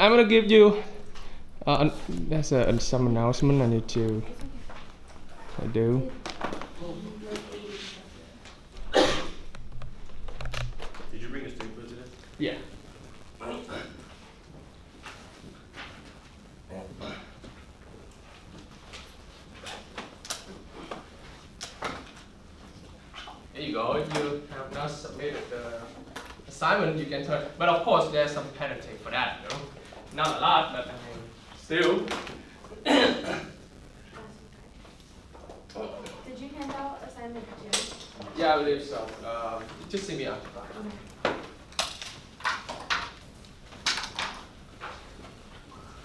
I'm gonna give you. There's some announcement I need to do. Did you bring a stapler today? Yeah. Here you go. If you have not submitted the assignment, you can turn. But of course, there's some penalty for that. You know? Not a lot, but I mean, still. Did you hand out assignment too? Yeah, I believe so. Just see me after.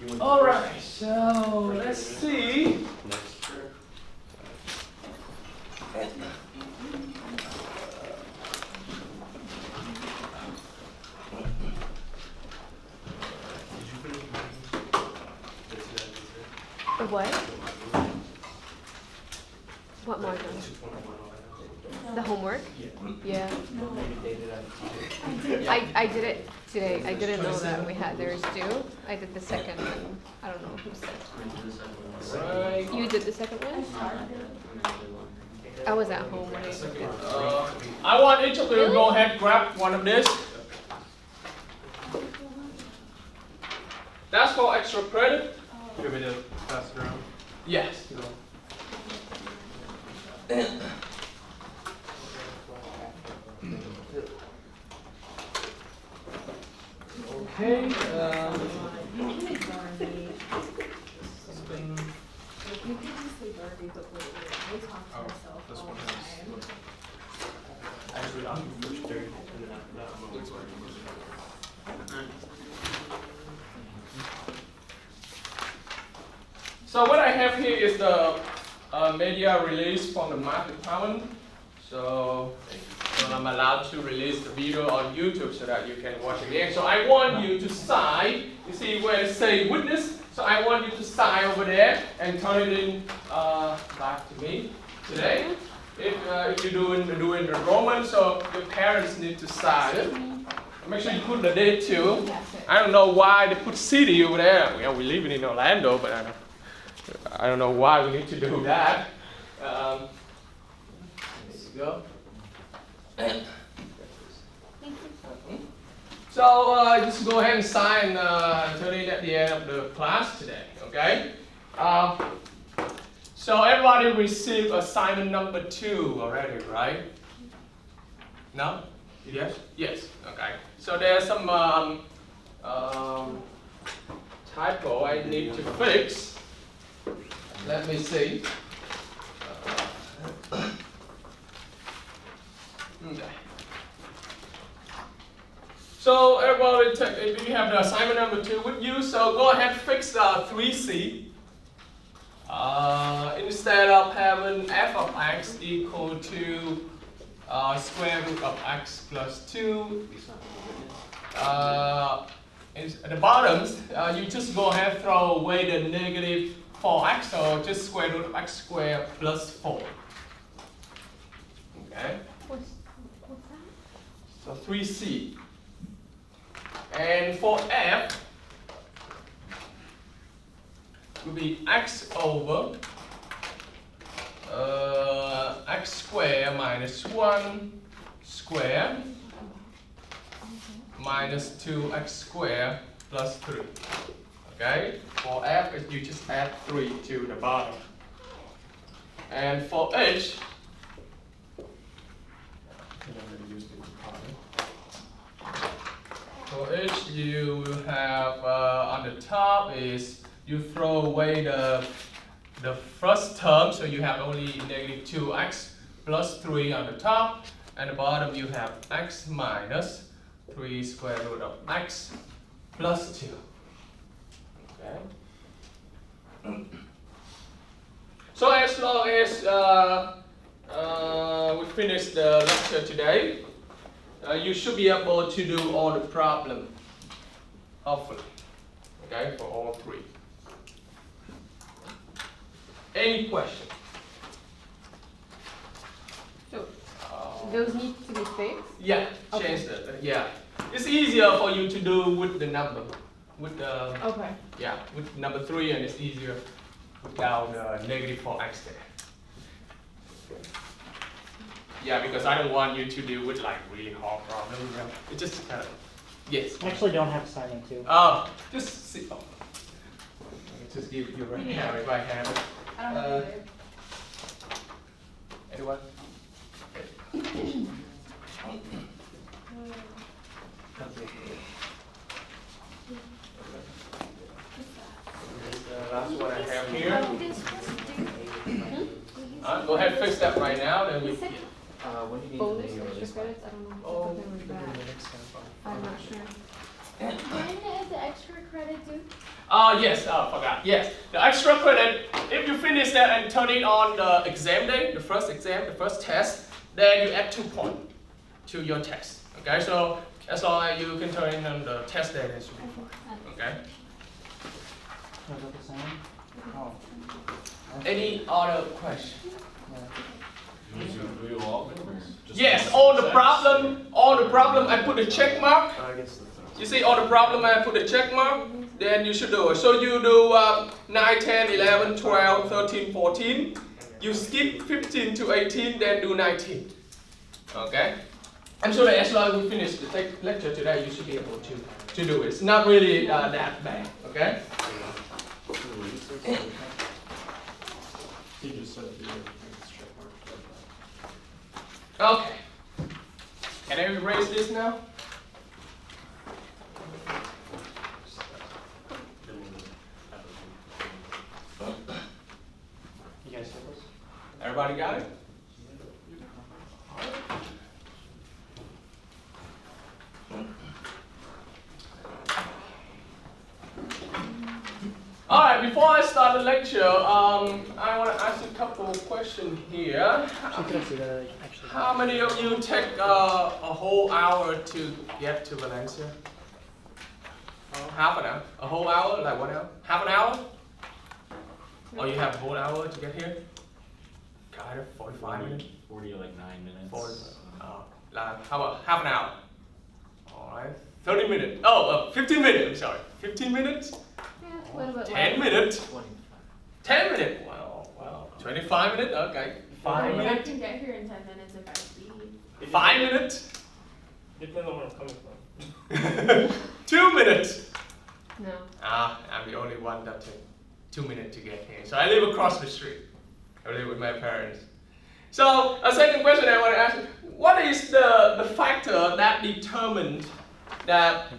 Okay. All right. So let's see. Next year. Did you finish The what? What module? The homework? Yeah. I did it today. I didn't know that we had theirs due. I did the second one. I don't know who said. Right. You did the second one? I was at home when I did it. I want each of you to go ahead, grab one of this. That's for extra credit. You want me to pass it around? Yes. Okay. This one has. Actually, I'll do first third, and then after that, I'm gonna look So what I have here is the media release from the math department. So I'm allowed to release the video on YouTube so that you can watch again. So I want you to sign. You see where it says witness. So I want you to sign over there and turn it in back to me today. If you're doing enrollment, so your parents need to sign it. Make sure you put the date too. I don't know why they put city over there. Well, we live in Orlando, but I don't know why we need to do that. There you go. So just go ahead and sign turn it at the end of the class today, okay? So everybody received assignment number 2 already, right? No? Yes? Yes, okay. So there's some typo I need to fix. Let me see. Okay. So everybody, if you have the assignment number 2 with you, so go ahead and fix 3C. Instead of having f of x equal to square root of x plus 2, at the bottoms, you just go ahead and throw away the negative 4x, so just square root of x squared plus 4. Okay? What's that? So 3C. And for f, will be x over x squared minus 1 squared minus 2x squared plus 3. Okay? For f, you just add 3 to the bottom. And for h, you will have on the top is you throw away the first term, so you have only negative 2x plus 3 on the top, and the bottom you have x minus 3 square root of x plus 2. Okay. So as long as we finish the lecture today, you should be able to do all the problem, hopefully, okay, for all 3. Any question? So those need to be fixed? Yeah, Okay. change that. Yeah, it's easier for you to do with the number. with Okay. yeah, with number 3, and it's easier without negative 4x there. Yeah, because I don't want you to deal with like really hard problems. You know? It just kind of, yes. I actually don't have assignment too. Oh, just sit. Oh. Just give you right now if I have it. I don't know either. Anyone? The last one I have here. Go ahead, fix that right now. Then we. When do you need Bonus, to extra credits, I don't know. Oh, Something like that. I'm not sure. When is the extra credit due? Yes, forgot. Yes, the extra credit, if you finish that and turn it on the exam day, the first exam, the first test, then you add 2 points to your test. Okay, so as long as you can turn it on the test day, that should be fine. Okay. Was that the same? Oh. Any other question? Yeah. Yes, all the problem, I put a check mark. You see all the problem, I put a check mark, then you should do it. So you do 9, 10, 11, 12, 13, 14. You skip 15 to 18, then do 19. Okay? I'm sure that as long as we finish the lecture today, you should be able to do it. It's not really that bad. Okay? Okay. Can I erase this now? You guys have this? Everybody got it? All right, before I start the lecture, I want to ask you a couple of questions here. Actually, could I see that actually? How many of you take a whole hour to get to Valencia? Half an hour? A whole hour? Like 1 hour? Half an hour? Or you have a whole hour to get here? Kind of 45 minutes? 40 or like 9 minutes. 40. Like, how about half an hour? All right. 30 minutes. Oh, 15 minutes. I'm sorry. 15 minutes? Yeah, a little bit 10 less. minutes? 25. 10 minutes? Wow. 25 minutes? Okay. 5 I minutes? can get here in 10 minutes if I speed. 5 minutes? Depends on where I'm coming from. 2 minutes? No. I'm the only one that took 2 minutes to get here. So I live across the street. I live with my parents. So a second question I want to ask you, what is the factor that determines that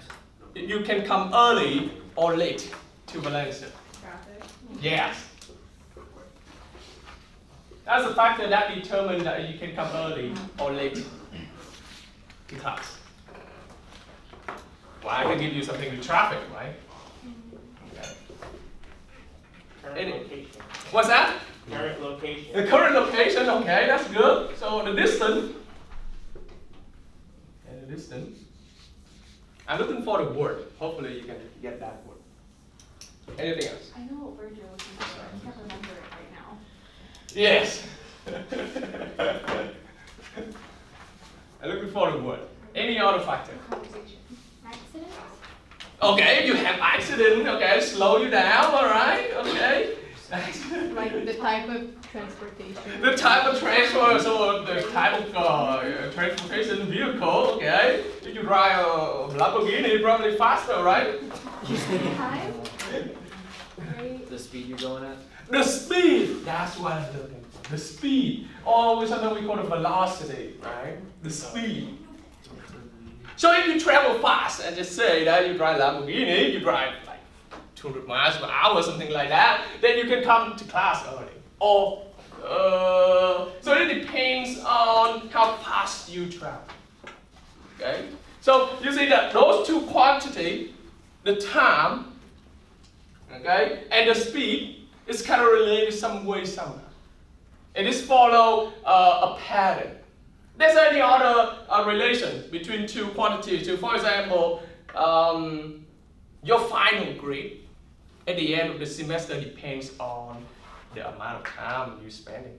you can come early or late to Valencia? Traffic. Yes. That's the factor that determines that you can come early or late to class. Well, I can give you something with traffic, right? Okay. Current location. What's that? Current location. The current location, okay, that's good. So the distance. And the distance. I'm looking for the word. Hopefully you can get that word. Anything else? I know what word you're looking for. I can't remember it right now. Yes. I'm looking for the word. Any other factor? Conversation. Accidents? Okay, you have accident, okay, slow you down, alright, okay. Like the type of transportation. The type of transport, so the type of transportation vehicle, okay. If you drive a Lamborghini, probably faster, right? Time? Right. The speed you're going at? The speed, that's what I'm looking for. The speed, or something we call the velocity, right? The speed. So if you travel fast and just say that you drive Lamborghini, you drive like 200 miles per hour, something like that, then you can come to class early. Or, so it depends on how fast you travel. Okay? So you see that those two quantities, the time, okay, and the speed, is kind of related some way somehow. And this follow a pattern. There's any other relation between two quantities. So for example, your final grade at the end of the semester depends on the amount of time you spending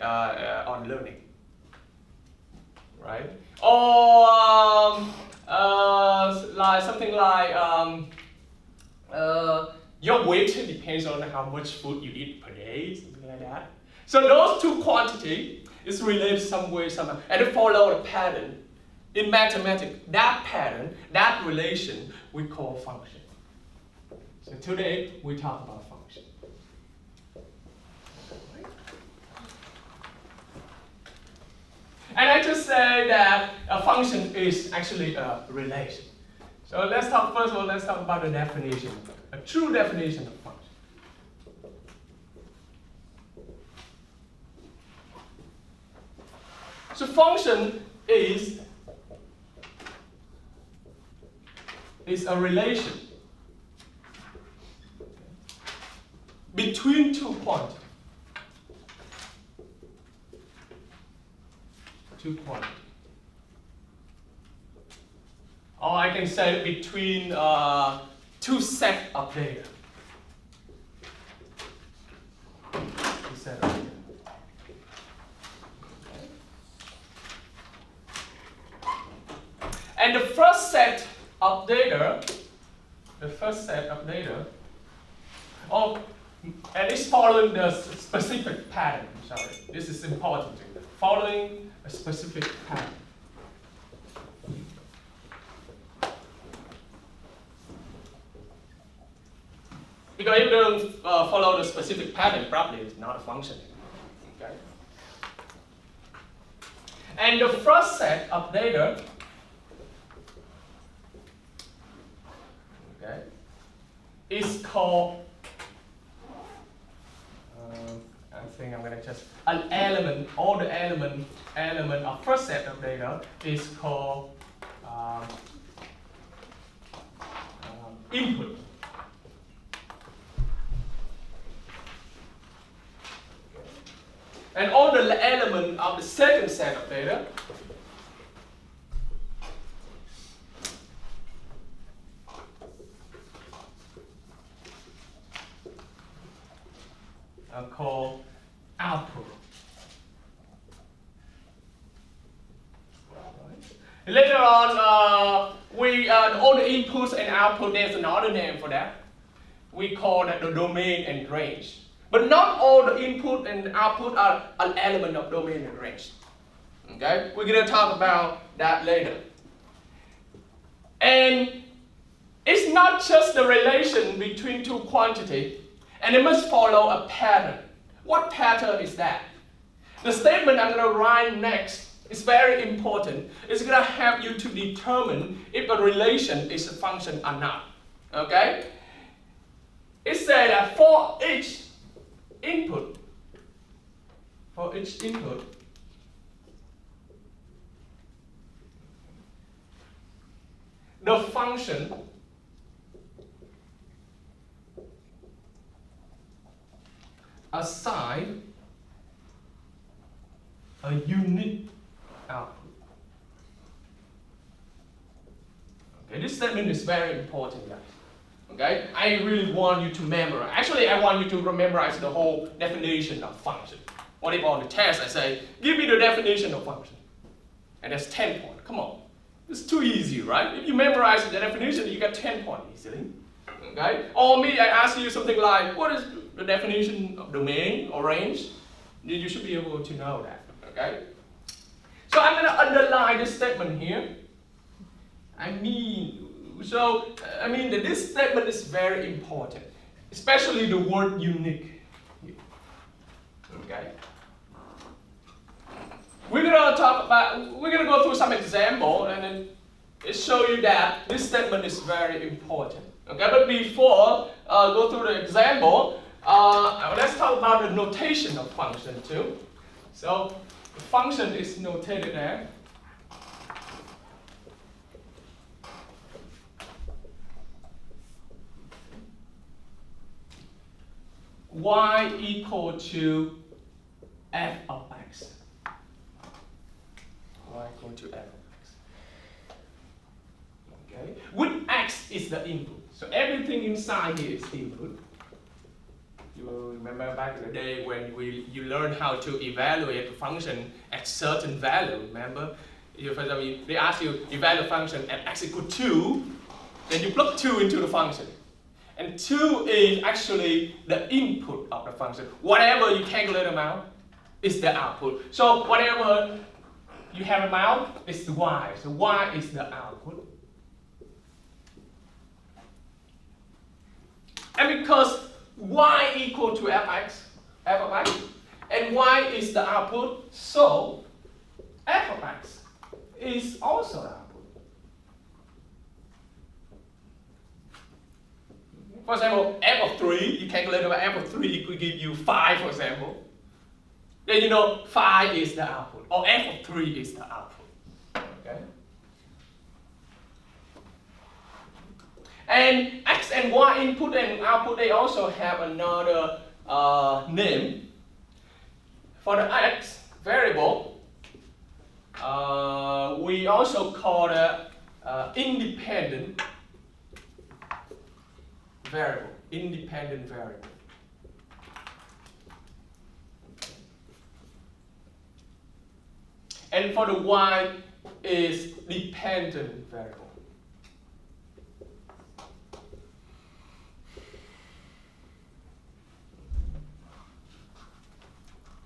on learning, right? Or like something like Your weight depends on how much food you eat per day, something like that. So those two quantities is related some way, somehow, and they follow a pattern. In mathematics, that pattern, that relation, we call function. So today, we talk about function. And I just say that a function is actually a relation. So let's talk, first of all, let's talk about the definition, a true definition of function. So function is a relation between two quantities. Or I can say between two sets of data. Two sets of data. And the first set of data, and it's following the specific pattern. Sorry, this is important. Following a specific pattern. Because if you don't follow the specific pattern properly, it's not a function. Okay. And the first set of data, okay, is called, I think I'm going to just, an element, all the element of first set of data is called input. And all the element of the second set of data are called output. Right. Later on, all the inputs and output, there's another name for that. We call that the domain and range. But not all the input and output are an element of domain and range. Okay? We're going to talk about that later. And it's not just the relation between two quantities, and it must follow a pattern. What pattern is that? The statement I'm going to write next is very important. It's going to help you to determine if a relation is a function or not. Okay? It says that for each input, the function assign a unique output. Okay, this statement is very important, guys. Okay, I really want you to memorize. Actually, I want you to memorize the whole definition of function. What if on the test I say, give me the definition of function? And that's 10 points. Come on. It's too easy, right? If you memorize the definition, you get 10 points easily. Okay? Or me, I ask you something like, what is the definition of domain or range? You should be able to know that. Okay? So I'm going to underline this statement here. That this statement is very important, especially the word unique. Okay. We're gonna go through some example and then it show you that this statement is very important. Okay, but before go through the example, let's talk about the notation of function too. So the function is notated there. Y equal to f of x. Y equal to f of x. Okay. With x is the input. So everything inside here is input. You remember back in the day when you learned how to evaluate a function at certain value, remember? For example, they ask you evaluate a function at x equal 2, then you plug 2 into the function. And 2 is actually the input of the function. Whatever you calculate amount is the output. So whatever you have amount is the y. So y is the output. And because y equal to f of x, and y is the output, so f of x is also the output. For example, f of 3, you calculate over f of 3, it could give you 5, for example. Then you know 5 is the output, or f of 3 is the output. Okay? And x and y input and output, they also have another name. For the x variable, we also call it independent variable. Independent variable. And for the y is dependent variable.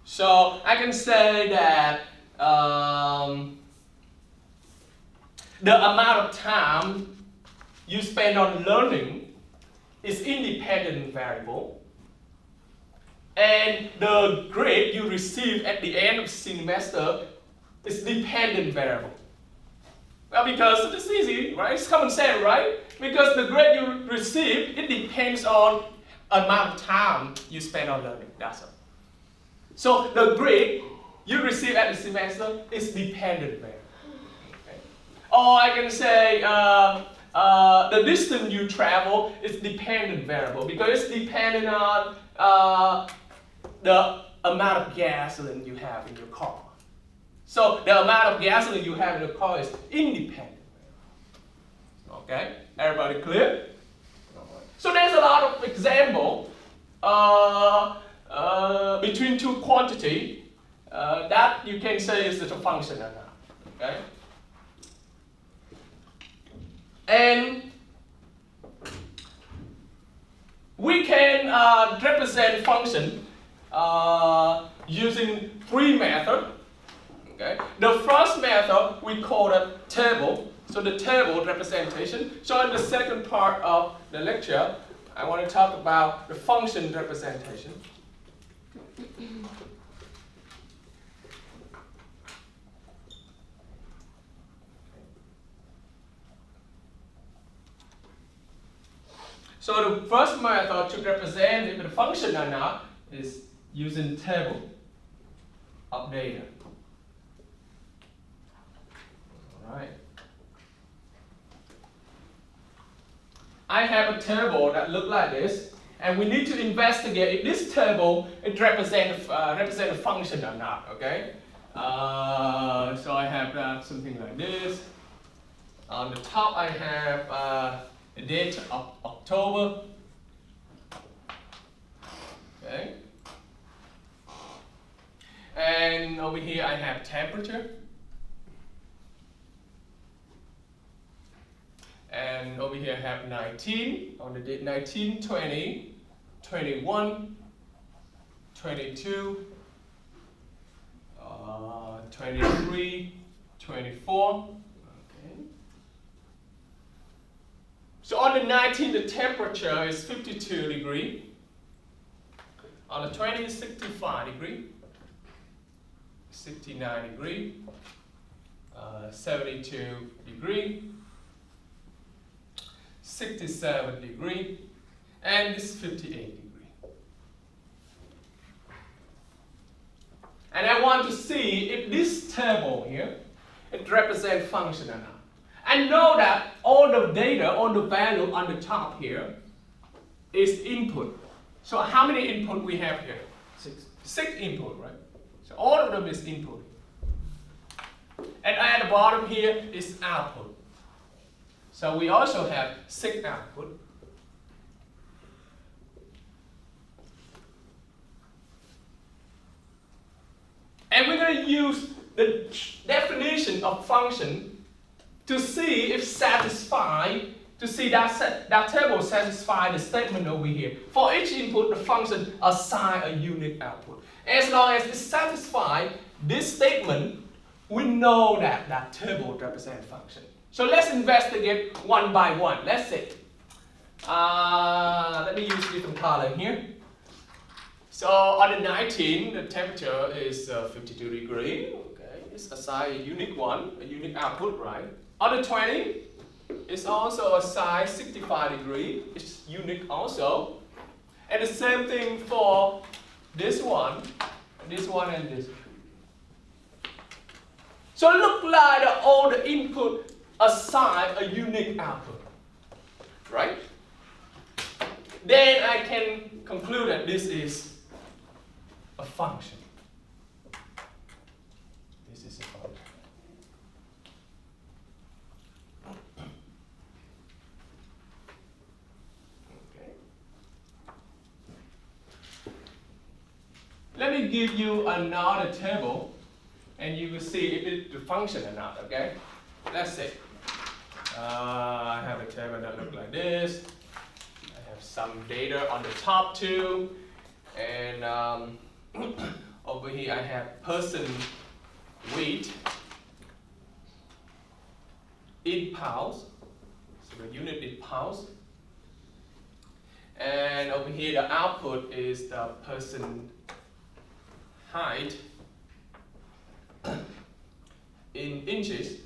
So I can say that the amount of time you spend on learning is independent variable, and the grade you receive at the end of the semester is dependent variable. Well, because it's easy, right? It's common sense, right? Because the grade you receive, it depends on amount of time you spend on learning. That's all. So the grade you receive at the semester is dependent variable. Okay? Or I can say the distance you travel is dependent variable because it's dependent on the amount of gasoline you have in your car. So the amount of gasoline you have in your car is independent variable. Okay? Everybody clear? So there's a lot of example between two quantity that you can say is it a function or not. Okay? And we can represent function using 3 methods. Okay? The first method we call it table. So the table representation. So in the second part of the lecture, I want to talk about the function representation. So the first method to represent if the function or not is using table of data. All right. I have a table that looks like this, and we need to investigate if this table it represents a function or not. Okay. So I have something like this. On the top, I have the date of October. Okay. And over here, I have temperature. And over here I have 19, on the date 19, 20, 21, 22, 23, 24. Okay. So on the 19, the temperature is 52 degrees. On the 20, 65 degrees. 69 degrees. 72 degrees. 67 degrees, and this 58 degrees. And I want to see if this table here, it represents function or not. I know that all the data, all the value on the top here is input. So how many input we have here? 6. 6 input, right? So all of them is input. And at the bottom here is output. So we also have 6 output. And we're going to use the definition of function to see if satisfy to see that table satisfy the statement over here. For each input, the function assign a unique output. As long as it satisfies this statement, we know that that table represents function. So let's investigate one by one. Let's see. Let me use different color here. So on the 19, the temperature is 52 degrees. Okay, it's assigned a unique one, a unique output, right? On the 20, it's also assigned 65 degrees. It's unique also. And the same thing for this one, and this. So it looks like all the input assign a unique output, right? Then I can conclude that this is a function. This is a function. Okay. Let me give you another table, and you will see if it's a function or not. Okay. Let's see. I have a table that looks like this. I have some data on the top too, and over here I have person weight in pounds, so the unit in pounds, and over here the output is the person height in inches.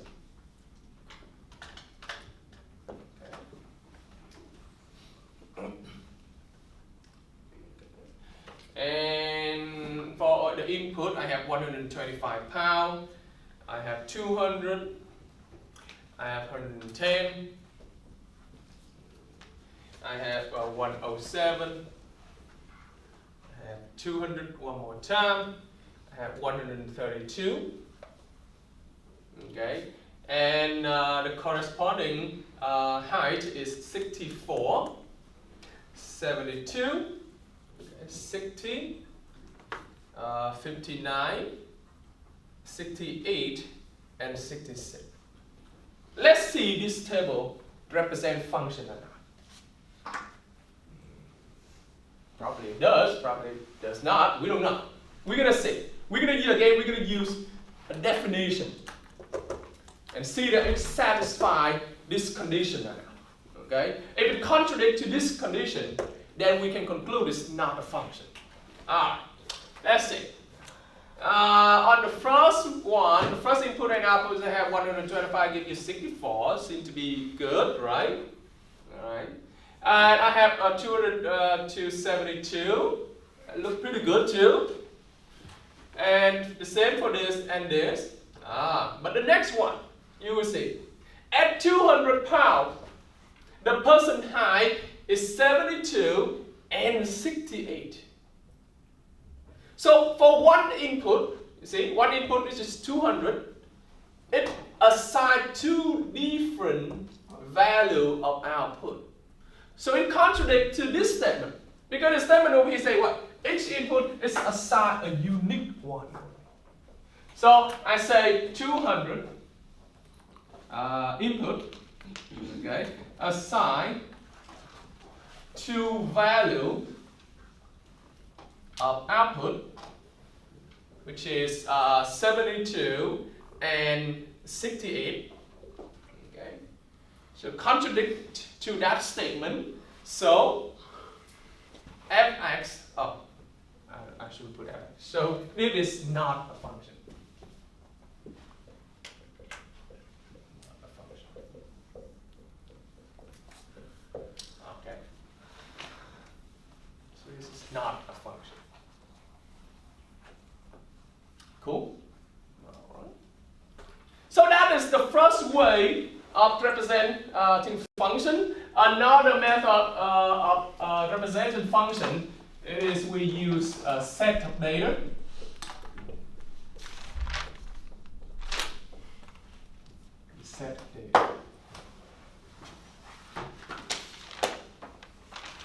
And for the input, I have 125 pounds, I have 200, I have 110, I have 107, I have 200 one more time, I have 132, okay, and the corresponding height is 64, 72, 60, 59, 68, and 66. Let's see this table represent function or not. Probably it does, probably it does not. We don't know. We're gonna see. We're gonna use a definition and see that it satisfies this condition or not. Okay? If it contradicts to this condition, then we can conclude it's not a function. Alright, let's see. On the first one, the first input and output, I have 125 give you 64. Seem to be good, right? Alright. And I have 200 to 72. Look pretty good too. And the same for this and this. But the next one, you will see. At 200 pounds, the person height is 72 and 68. So for one input, you see, one input which is 200, it assigns two different values of output. So it contradicts to this statement. Because the statement over here say what? Each input is assigned a unique one. So I say 200 input, okay, assign two value of output, which is 72 and 68. Okay, so contradict to that statement. So fx, I should put fx. So it is not a function. Not a function. Cool? Alright. So that is the first way of representing function. Another method of representing function is we use a set of data. Set of data.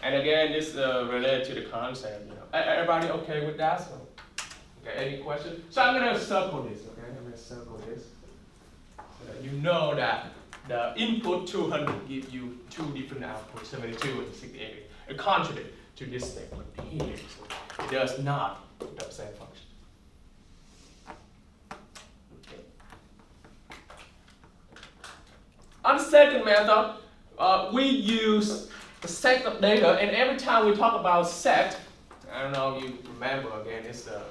And again, this related to the concept. Everybody okay with that? So, okay, any questions? So I'm gonna circle this. Okay, I'm gonna circle this so that you know that the input 200 give you two different outputs, 72 and 68. It contradicts to this statement here. So it does not represent function. Okay. On the second method, we use the set of data, and every time we talk about set, I don't know if you remember again, it's the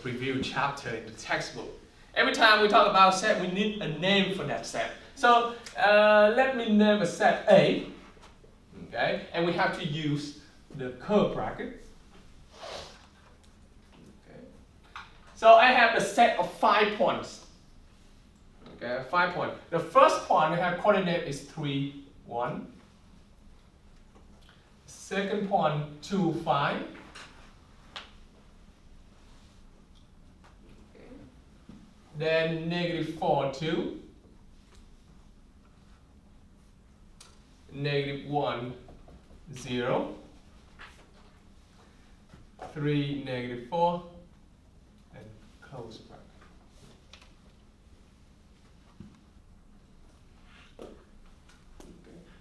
preview chapter in the textbook. Every time we talk about set, we need a name for that set. So let me name a set A, okay, and we have to use the curly bracket. Okay. So I have a set of 5 points. Okay, 5 points. The first point I have coordinate is 3, 1. Second point 2, 5. Then -4, 2. -1, 0. 3, -4, and close bracket.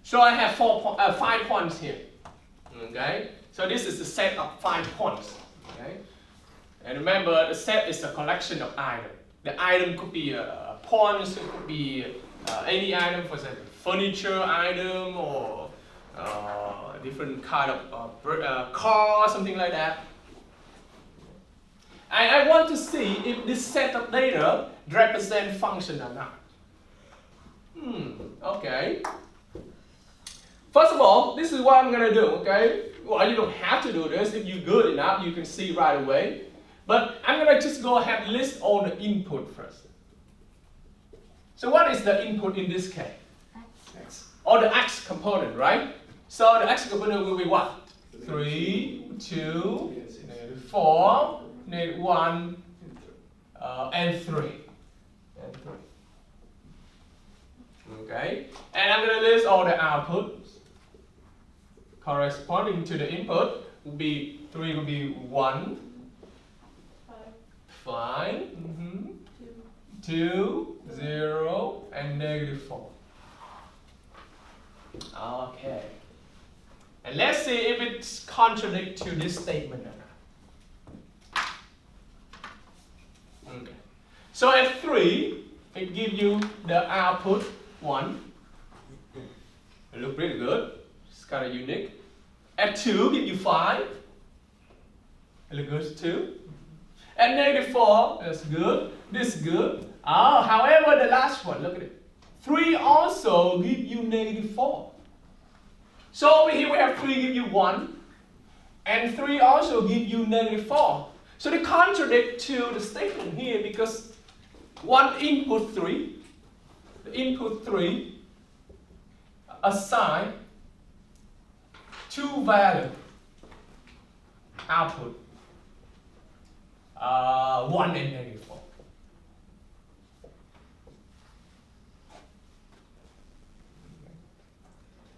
So I have 5 points here. Okay, so this is the set of 5 points. Okay, and remember the set is a collection of items. The item could be points, it could be any item, for example, furniture item or different kind of car, something like that. And I want to see if this set of data represent function or not. Okay. First of all, this is what I'm going to do, okay? Well, you don't have to do this. If you're good enough, you can see right away. But I'm going to just go ahead and list all the input first. So what is the input in this case? X. Or the x component, right? So the x component will be what? 3, 2, 4, 1, and 3. Okay? And I'm going to list all the outputs corresponding to the input. Will be 3 will be 1, 5, 2, 0, and -4. Okay. And let's see if it's contradicts to this statement or not. Okay. So at 3, it gives you the output 1. It looks pretty good. It's kind of unique. At 2, give you 5. It looks good too. At -4, that's good. This is good. However, the last one, look at it. 3 also give you -4. So over here we have 3 give you 1, and 3 also give you -4. So they contradict to the statement here because one input 3, the input 3 assign 2 value output 1 and -4.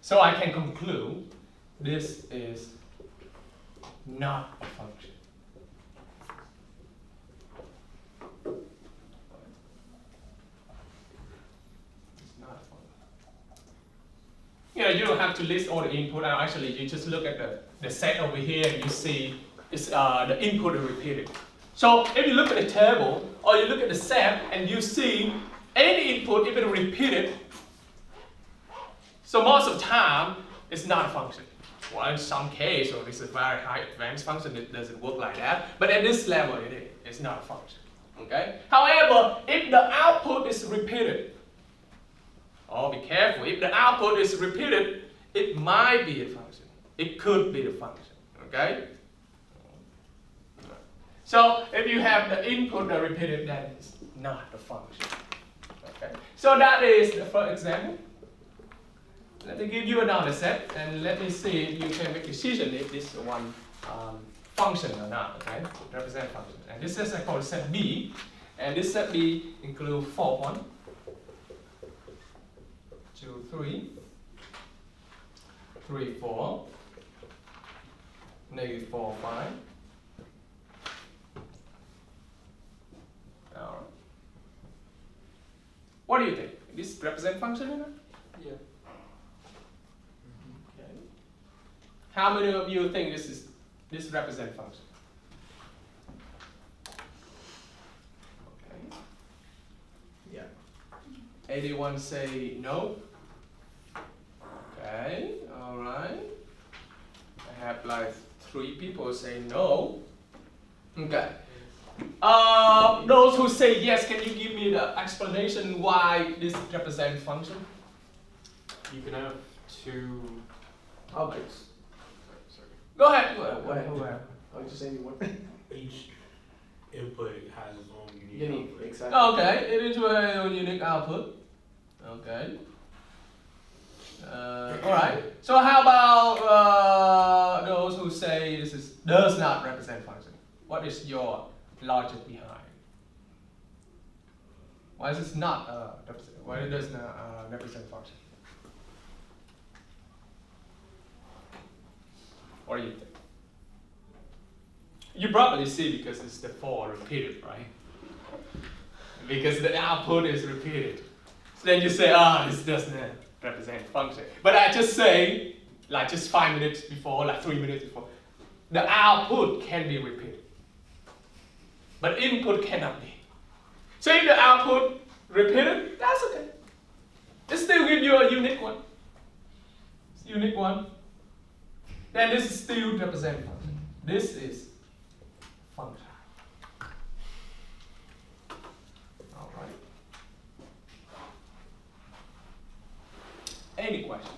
So I can conclude this is not a function. It's not a function. You don't have to list all the input. Actually, you just look at the set over here and you see it's, the input is repeated. So if you look at the table or you look at the set and you see any input, if it repeated, so most of the time it's not a function. Well, in some case, or this is a very high advanced function, it doesn't work like that. But at this level, it is. It's not a function. Okay. However, if the output is repeated, be careful. If the output is repeated, it might be a function. It could be a function. Okay. So if you have the input that repeated, that is not a function. Okay. So that is the first example. Let me give you another set, and let me see if you can make a decision if this one function or not. Okay, represent function. And this is called set B, and this set B includes 4 points. 2, 3, 3, 4, -4, 5. All right. What do you think? This represent function or not? How many of you think this represents function? Okay. Yeah. Anyone say no? Okay, all right. I have like 3 people say no. Okay. Those who say yes, can you give me the explanation why this represents function? You can have two. Always. Go ahead. Go ahead. Go ahead. Go ahead. I'll just say you want. Each input has its own unique Unique, output. exactly. Okay, it is a unique output. Okay. All right. So how about those who say this does not represent function? What is your logic behind? Why is this not represent? Why it does not represent function? What do you think? You probably see because it's the 4 repeated, right? Because the output is repeated. So then you say, this doesn't represent function. But I just say, like just 5 minutes before, like 3 minutes before, the output can be repeated. But input cannot be. So if the output repeated, that's okay. It still gives you a unique one. It's a unique one. Then this is still represent function. This is function. All right. Any question?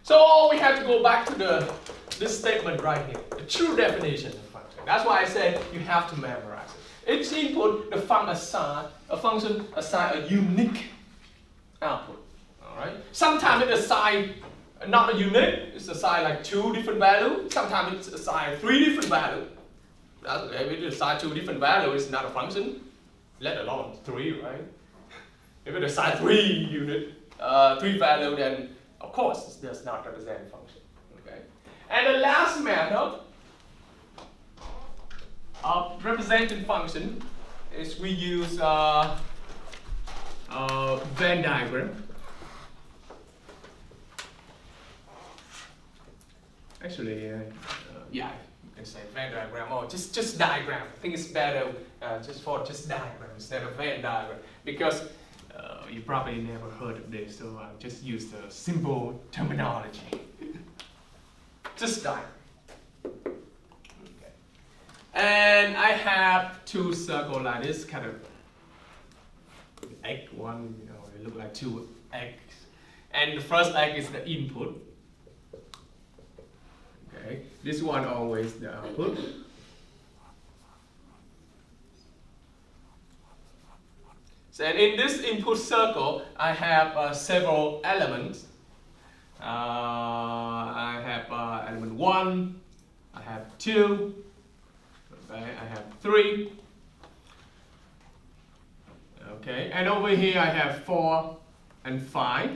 So we have to go back to this statement right here, the true definition of function. That's why I said you have to memorize it. Each input, a function assign a unique output. All right. Sometimes it assign not a unique, it's assigned like 2 different values. Sometimes it's assigned 3 different values. That's okay. If it assign 2 different values, it's not a function, let alone 3, right? If it assign 3 values, then of course it does not represent a function. Okay. And the last method of representing function is we use Venn diagram. Actually, yeah, you can say Venn diagram or just diagram. I think it's better just diagram instead of Venn diagram because you probably never heard of this, so I'll just use the simple terminology. Just diagram. Okay. And I have 2 circles like this, kind of egg one, they look like 2 eggs. And the first egg is the input. Okay, this one always the output. So and in this input circle, I have several elements. I have element 1, I have 2, okay, I have 3. Okay, and over here I have 4 and 5.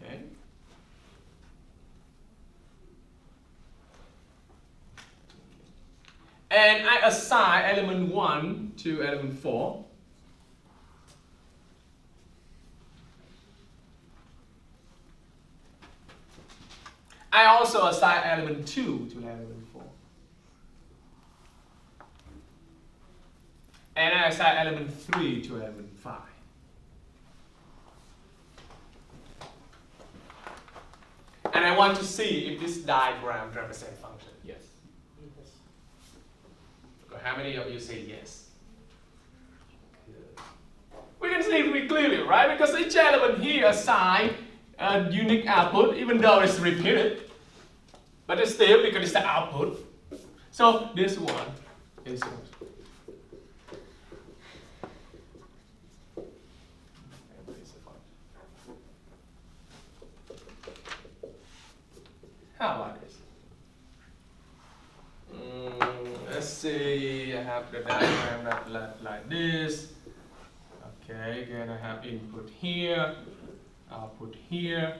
Okay. And I assign element 1 to element 4. I also assign element 2 to element 4. And I assign element 3 to element 5. And I want to see if this diagram represents function. Yes. How many of you say yes? We can see it clearly, right? Because each element here assigns a unique output, even though it's repeated. But it's still because it's the output. So this one is function. How about this? Let's see, I have the diagram like this. Okay, again I have input here, output here.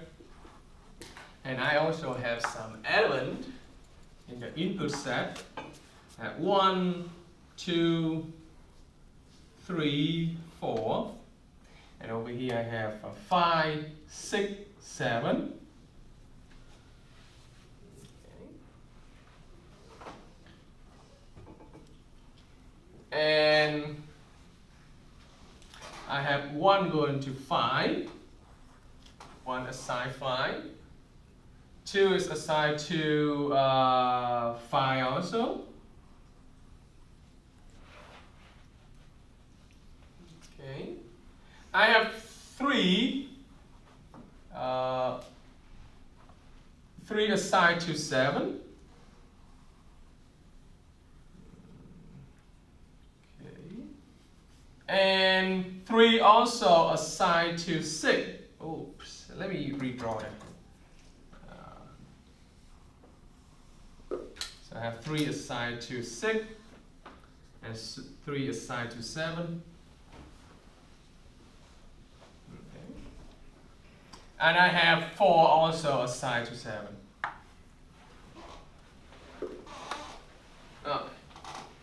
And I also have some element in the input set. I have 1, 2, 3, 4. And over here I have 5, 6, 7. one going to phi, one assigned phi, two is assigned to phi also. Okay, I have three assigned to 7. Okay, and 3 also assigned to 6. Oops, let me redraw that. So I have 3 assigned to 6 and 3 assigned to 7. Okay. And I have 4 also assigned to 7.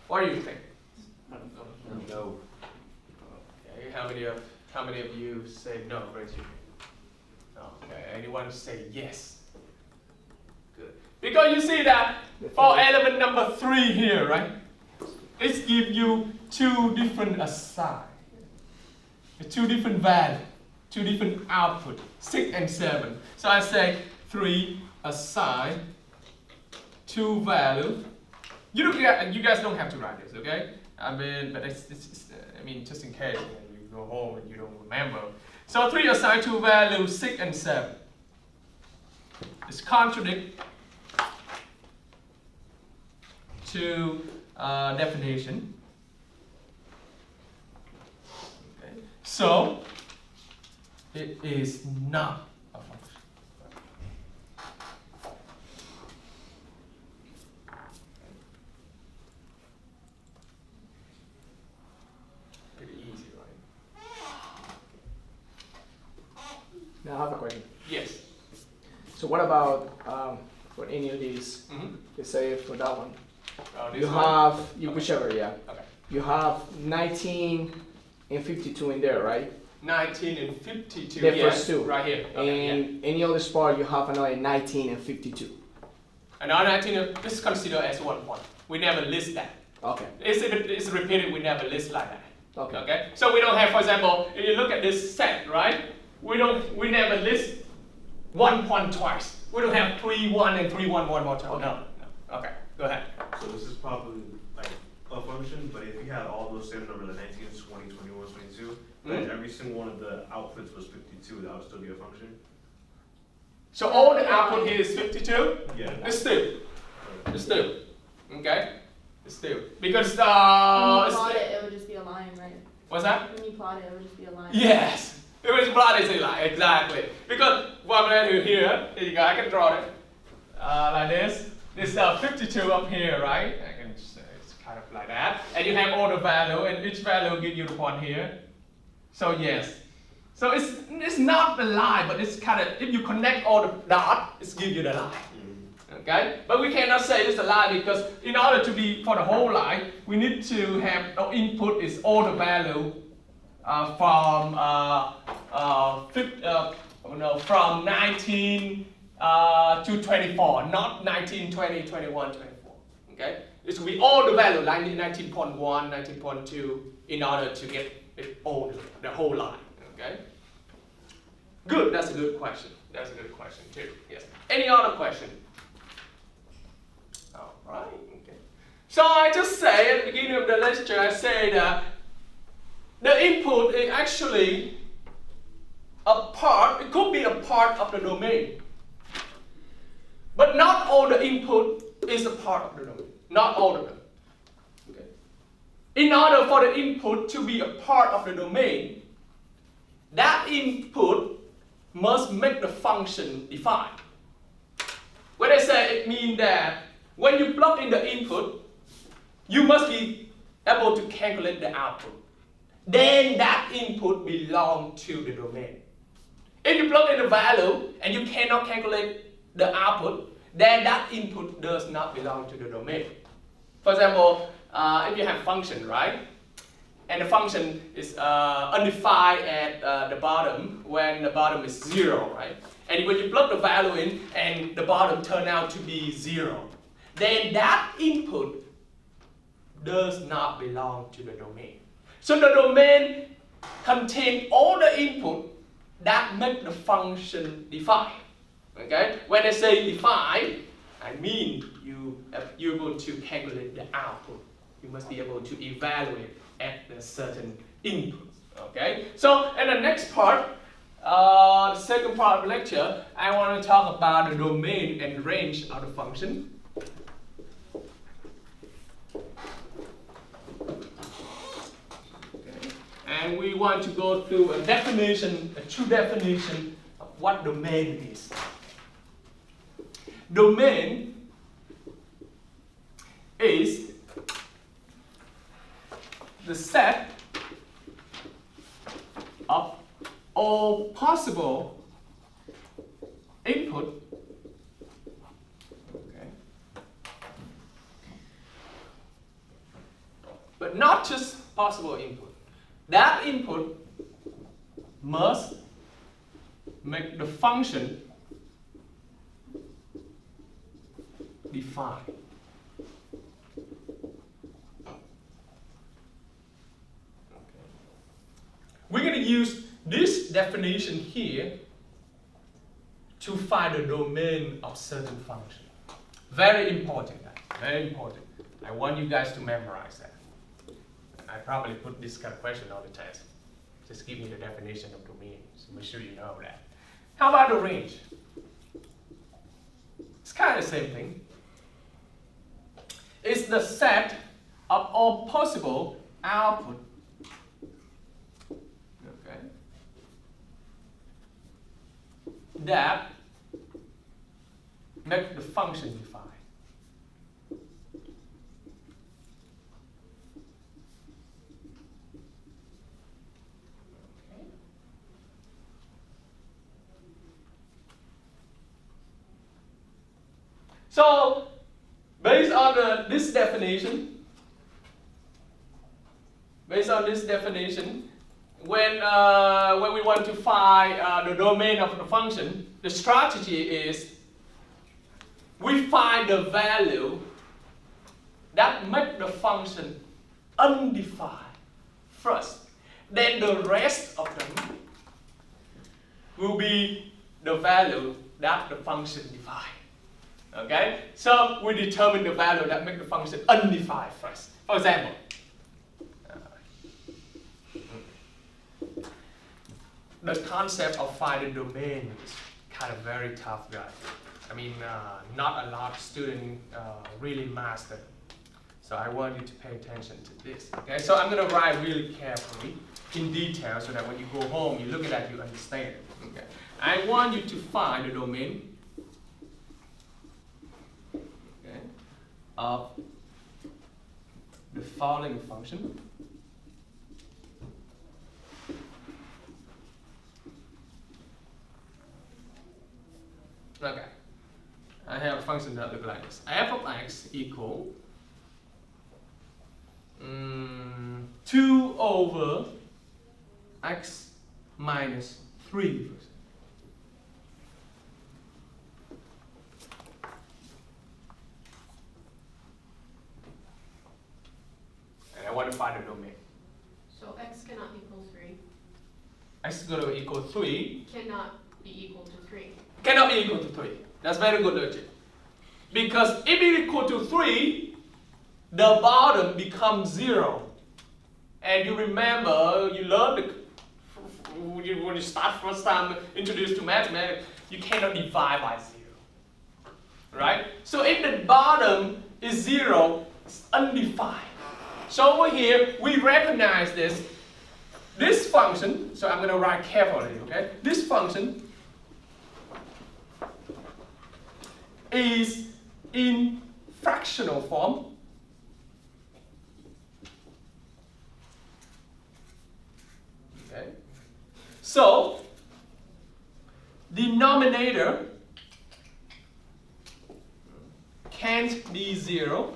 What do you think? No. Okay, how many of you say no? Raise your hand. Okay, anyone say yes? Good. Because you see that for element number 3 here, right? It gives you 2 different assign, 2 different values, 2 different output, 6 and 7. So I say 3 assign 2 value. You guys don't have to write this, okay? I mean, but it's just in case you go home and you don't remember. So 3 assign 2 values, 6 and 7. It's contradict to definition. Okay. So it is not a function. Pretty easy, right? Now I have a question. Yes. So what about for any of these? Mm-hmm. Let's say for that one, This you one? have Okay. whichever, yeah. Okay. You have 19 and 52 in there, right? 19 and 52. The yes, first 2. right here. Okay, yeah. And any other spot you have another 19 and 52. And our 19 is considered as 1 point. We never list that. Okay. It's repeated, we never list like that. Okay. Okay? So we don't have, for example, if you look at this set, right? We never list 1 point twice. We don't have 3 1 and 3 1 one more time. Okay. No. Okay, go ahead. So this is probably like a function, but if you had all those same numbers, like 19, 20, 21, 22, then every single one of the outputs was 52, that would still be a function? So all the output here is 52. Yeah. It's still. Okay? It's still. Because When you it's plot it, it would just be a line, right? what's that? When you plot it, it would just be a line. Yes. It was blood is like exactly. Because what I'm going to do here you go, I can draw it like this. This 52 up here, right? I can just, it's kind of like that. And you have all the value, and each value will give you the point here. So yes. So it's not the line, but it's kind of, if you connect all the dots, it gives you the line. Okay? But we cannot say it's a line because in order to be for the whole line, we need to have our input is all the value from 19 to 24, not 19, 20, 21, 24. Okay? It should be all the value, like 19.1, 19.2, in order to get it all, the whole line. Okay? Good, that's a good question. That's a good question too. Yes. Any other question? All right. Okay. So I just say at the beginning of the lecture, I say that the input is actually a part. It could be a part of the domain, but not all the input is a part of the domain. Not all of them. Okay. In order for the input to be a part of the domain, that input must make the function defined. When I say it means that when you plug in the input, you must be able to calculate the output. Then that input belongs to the domain. If you plug in the value and you cannot calculate the output, then that input does not belong to the domain. For example, if you have function, right? And the function is undefined at the bottom when the bottom is 0, right? And when you plug the value in and the bottom turn out to be 0, then that input does not belong to the domain. So the domain contain all the input that make the function define. Okay? When I say define, I mean you're able to calculate the output. You must be able to evaluate at a certain input. Okay? So in the next part, the second part of the lecture, I want to talk about the domain and range of the function. Okay. And we want to go through a definition, a true definition of what domain is. Domain is the set of all possible input, okay, but not just possible input. That input must make the function define. We're going to use this definition here to find the domain of certain function. Very important, very important. I want you guys to memorize that. I probably put this kind of question on the test. Just give me the definition of domain, so make sure you know that. How about the range? It's kind of the same thing. It's the set of all possible output. Okay. That make the function define. Okay. So, based on this definition, when we want to find the domain of the function, the strategy is we find the value that make the function undefined first. Then the rest of them will be the value that the function defines. Okay? So we determine the value that make the function undefined first. For example, the concept of finding domain is kind of very tough, guys. I mean, not a lot of students really master it. So I want you to pay attention to this. Okay? So I'm going to write really carefully, in detail, so that when you go home, you look at that, you understand it. Okay? I want you to find the domain of the following function. Okay, I have a function that looks like this. F of x equal 2 over x minus 3. And I want to find the domain. So x cannot equal 3. X is going to equal 3. Cannot be equal to 3. Cannot be equal to 3. That's very good logic. Because if it is equal to 3, the bottom becomes 0. And you remember, you learned when you start first time introduced to mathematics, you cannot divide by 0. Right? So if the bottom is 0, it's undefined. So over here, we recognize this function, so I'm going to write carefully, okay? This function is in fractional form. Okay. So, denominator can't be 0.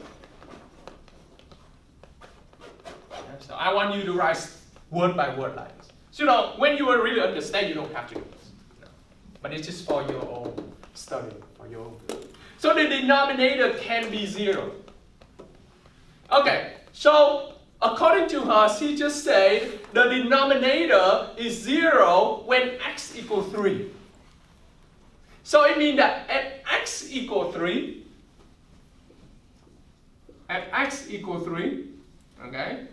So I want you to write word by word like this. So when you really understand, you don't have to do this. No. But it's just for your own study, for your own good. So the denominator can be 0. Okay, so according to her, she just said the denominator is 0 when x equals 3. So it means that at x equals 3, okay,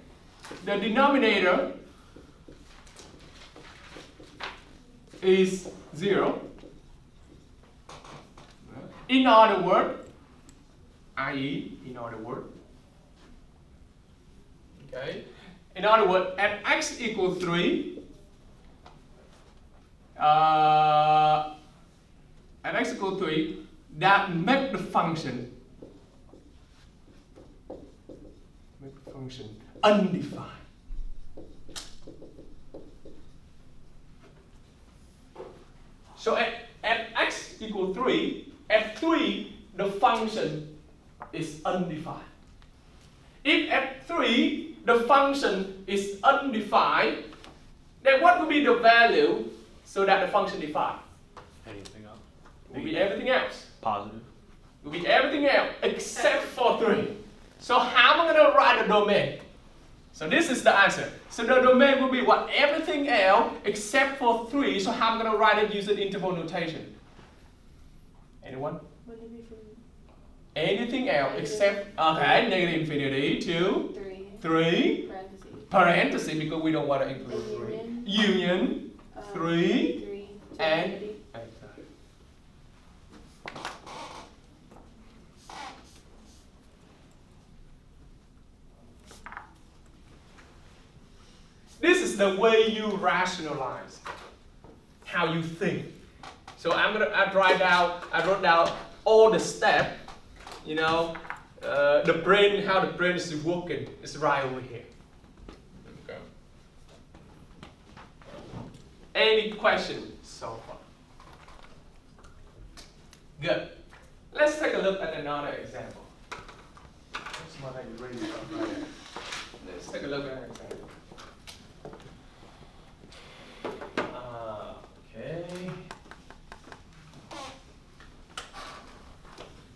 the denominator is 0. In other words, i.e., okay, in other words, at x equals 3, that make the function undefined. So at x equals 3, at 3, the function is undefined. If at 3, the function is undefined, then what will be the value so that the function defined? Anything else? Will be everything else. Positive. Will be everything else except for 3. So how am I going to write the domain? So this is the answer. So the domain will be what? Everything else except for 3. So how am I going to write it using interval notation? Anyone? Anything else except, okay, negative infinity to 3 parentheses because we don't want to include 3. Union 3 and 8. This is the way you rationalize how you think. So I wrote down all the steps, you know, the brain, how the brain is working is right over here. Okay. Any questions so far? Good. Let's take a look at another example. That's what I really love right there. Let's take a look at an example. Okay.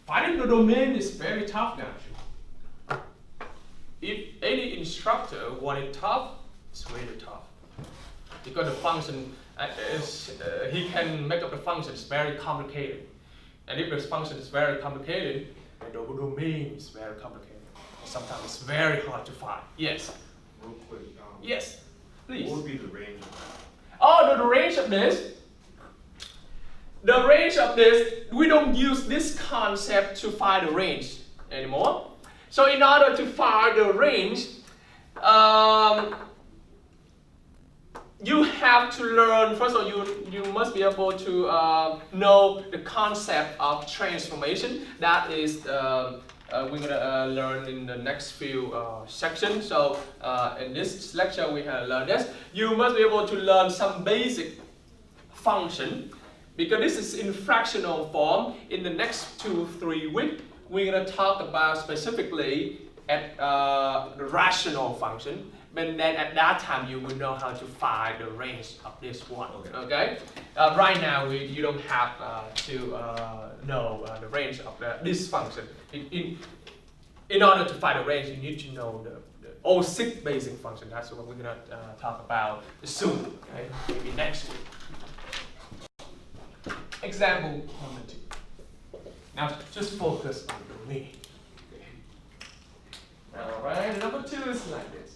Finding the domain is very tough now. If any instructor want it tough, it's really tough. Because the function he can make up the functions very complicated. And if the function is very complicated, the domain is very complicated. Sometimes it's very hard to find. Yes. Real quick. Yes. Please. What would be the range of that? Oh, the range of this. The range of this, we don't use this concept to find the range anymore. So in order to find the range, you have to learn, first of all, you must be able to know the concept of transformation. That is, we're going to learn in the next few sections. So in this lecture, we have learned this. You must be able to learn some basic function, because this is in fractional form. In the next 2-3 weeks, we're going to talk about specifically at the rational function. But then at that time, you will know how to find the range of this one. Okay? Right now, you don't have to know the range of this function. In order to find the range, you need to know all 6 basic functions. That's what we're going to talk about soon. Okay? Maybe next week. Example number 2. Now, just focus on the domain. Okay. All right. Number 2 is like this.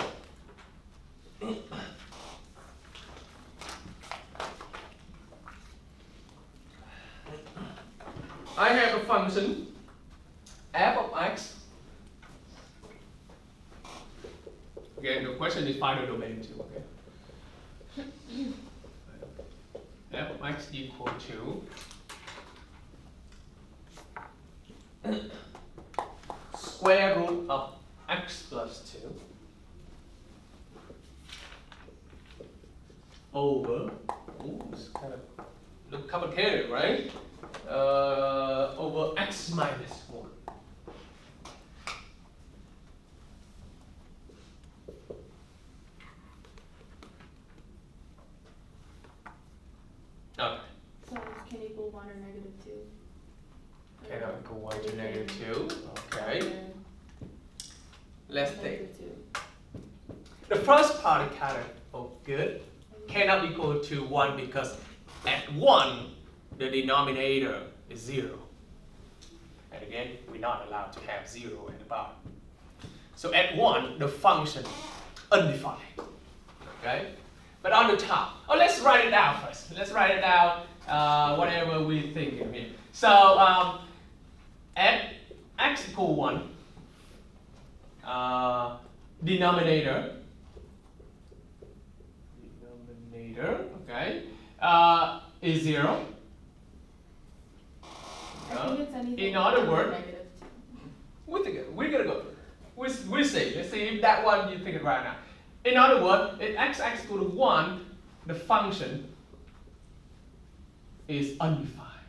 I have a function f of x. Again, the question is find the domain too. Okay. F of x equal to square root of x plus 2 over, it's kind of look complicated, right? Over x minus 1. Okay. So this can equal 1 or negative 2. Cannot equal 1 to negative 2. Okay. Let's take. first part kind of good. Cannot be equal to 1 because at 1, the denominator is 0. And again, we're not allowed to have 0 at the bottom. So at 1, the function undefined. Okay? But on the top, let's write it down first. Let's write it down, whatever we think in here. So at x equal 1, denominator, okay, is 0. I think it's anything In other under words, -2. we're gonna go. We'll see. Let's see if that one you think it right now. In other words, if x equal to 1, the function is undefined.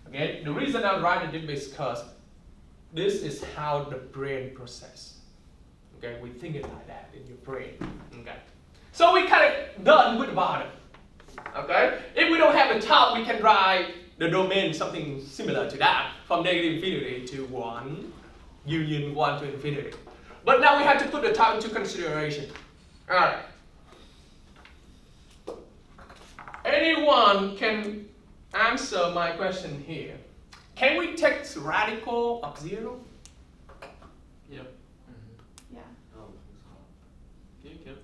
Okay, the reason I'm writing it is because this is how the brain process. Okay, we think it like that in your brain. Okay, so we kind of done with the bottom. Okay, if we don't have the top, we can write the domain something similar to that, from negative infinity to 1, union 1 to infinity. But now we have to put the top into consideration. All right. Anyone can answer my question here. Can we take the radical of 0? Yep. Yeah. Oh, you can.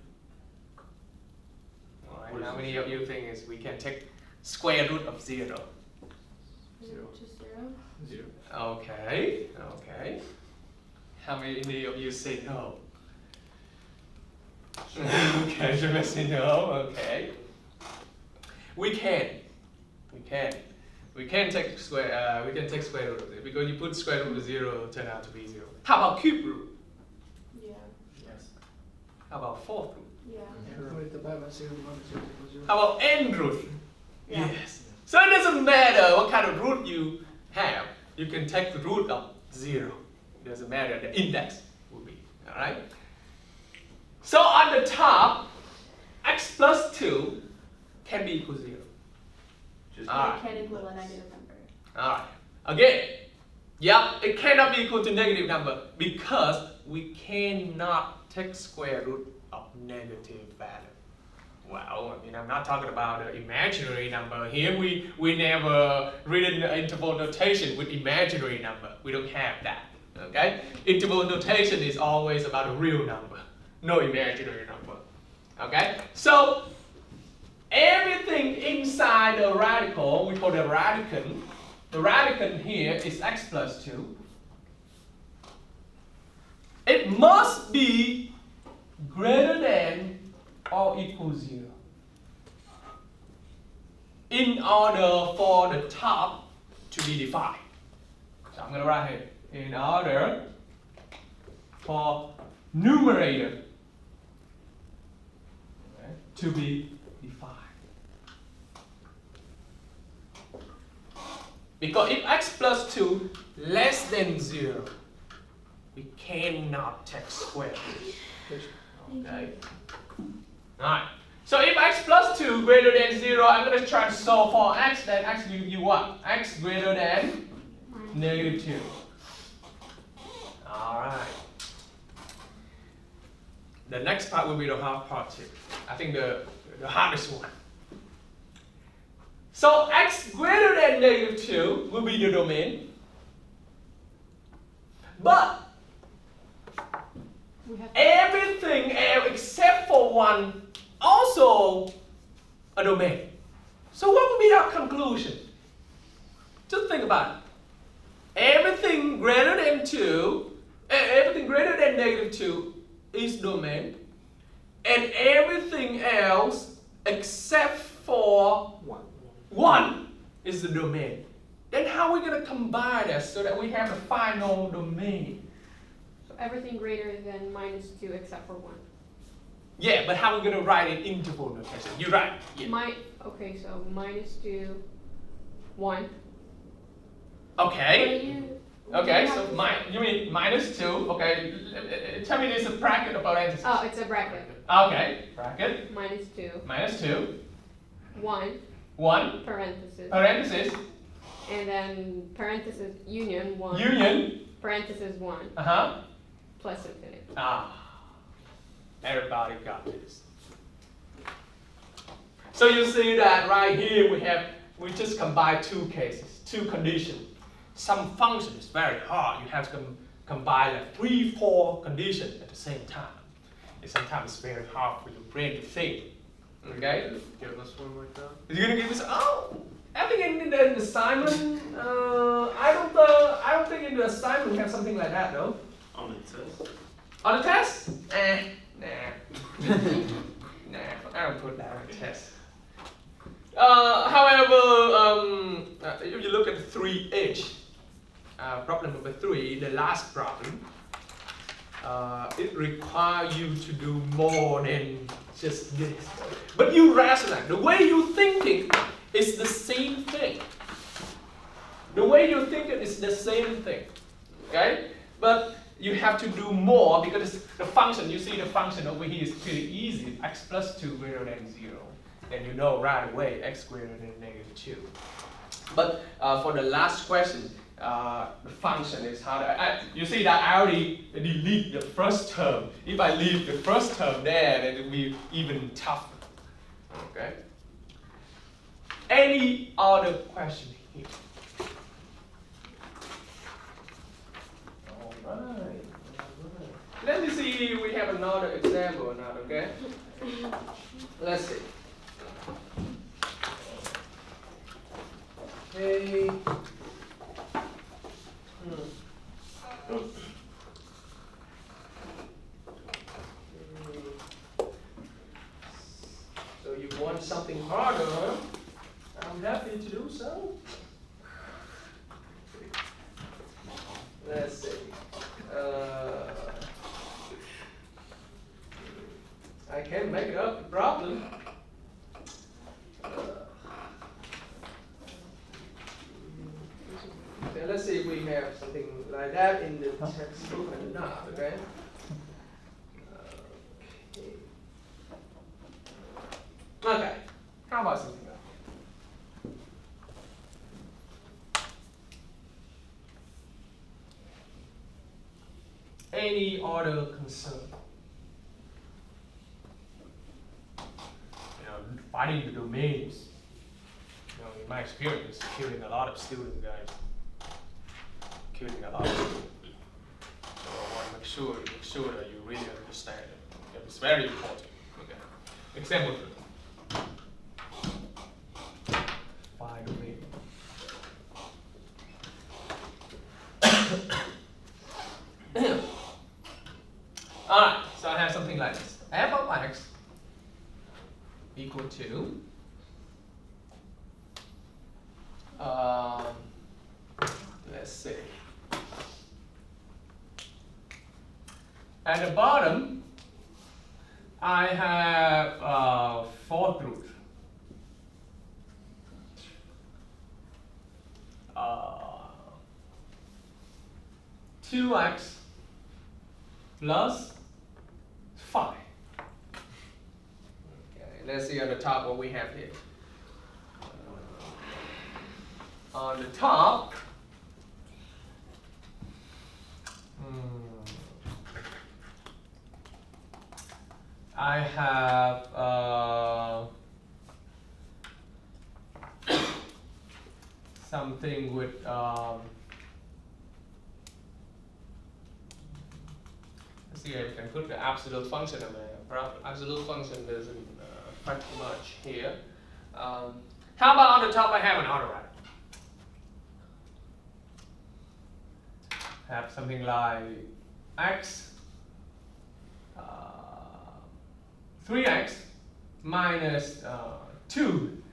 All right, how many of you think is we can take square root of 0? Just 0. 0. Okay, okay. How many of you say no? Okay, you say no, okay. We can take square root of it because you put square root of 0, it'll turn out to be 0. How about cube root? Yeah. Yes. How about fourth root? Yeah. How about n root? Yeah. Yes. So it doesn't matter what kind of root you have, you can take the root of 0. It doesn't matter, the index will be, all right? So on the top, x plus 2 can be equal to 0. Just All It right. can equal a negative number. All right. Again, yeah, it cannot be equal to negative number because we cannot take square root of negative value. Well, I mean, I'm not talking about the imaginary number. Here we never written the interval notation with imaginary number. We don't have that. Okay? Interval notation is always about a real number, no imaginary number. Okay? So everything inside the radical, we call the radicand. The radicand here is x plus 2. It must be greater than or equal to 0 in order for the top to be defined. So I'm going to write here, in order for numerator to be defined. Because if x plus 2 less than 0, we cannot take square root. Okay? Alright. So if x plus 2 greater than 0, I'm going to try to solve for x, then x give you what? X greater than negative 2. Alright. The next part will be the hard part here. I think the hardest one. So x greater than negative 2 will be the domain. But We have everything else except for 1 also a domain. So what would be our conclusion? Just think about it. Everything greater than 2, everything greater than negative 2 is domain. And everything else except for 1 is the domain. Then how are we going to combine that so that we have the final domain? so everything greater than -2 except for 1. Yeah, but how are we going to write it in interval notation? You're right. Yeah. Okay, so -2, 1. Okay. Okay, so my. you mean -2? Okay, tell me there's a bracket or parentheses. Oh, it's a bracket. Okay, bracket. -2, -2, 1, 1, parenthesis, parenthesis, and then parenthesis union 1, union, parenthesis 1, plus infinity. Everybody got this. So you see that right here we just combine two cases, two conditions. Some function is very hard. You have to combine like 3-4 conditions at the same time. And sometimes it's very hard for your brain to think. Okay? Give us one more time. You're gonna give us I think in the assignment, I don't think in the assignment we have something like that, though. On the test? On the test? Nah. Nah, I don't put that on the test. However, if you look at 3H, problem number 3, the last problem, it requires you to do more than just this. But you rationalize. The way you thinking is the same thing. The way you thinking is the same thing. Okay? But you have to do more because the function, you see the function over here is pretty easy. X plus 2 greater than 0. And you know right away x greater than -2. But for the last question, the function is how to, you see that I already delete the first term. If I leave the first term there, then it will be even tougher. Okay? Any other question here? Alright. Let me see if we have another example or not, okay? Let's see. Okay. So you want something harder, huh? I'm happy to do so. Let's see. I can make it up the problem. Okay, let's see if we have something like that in the textbook or not, okay? Okay, how about something else? Any other concern? Finding the domains. In my experience, killing a lot of students, guys. Killing a lot of students. So I want to make sure that you really understand it. It's very important. Okay. Example 3. Find domain. Alright, so I have something like this. F of x equal to let's see. At the bottom, I have fourth root. 2x plus 5. Okay, let's see on the top what we have here. On the top, I have something with let's see if I can put the absolute function in there. Absolute function doesn't affect much here. How about on the top I have an auto write? Have something like x 3x minus 2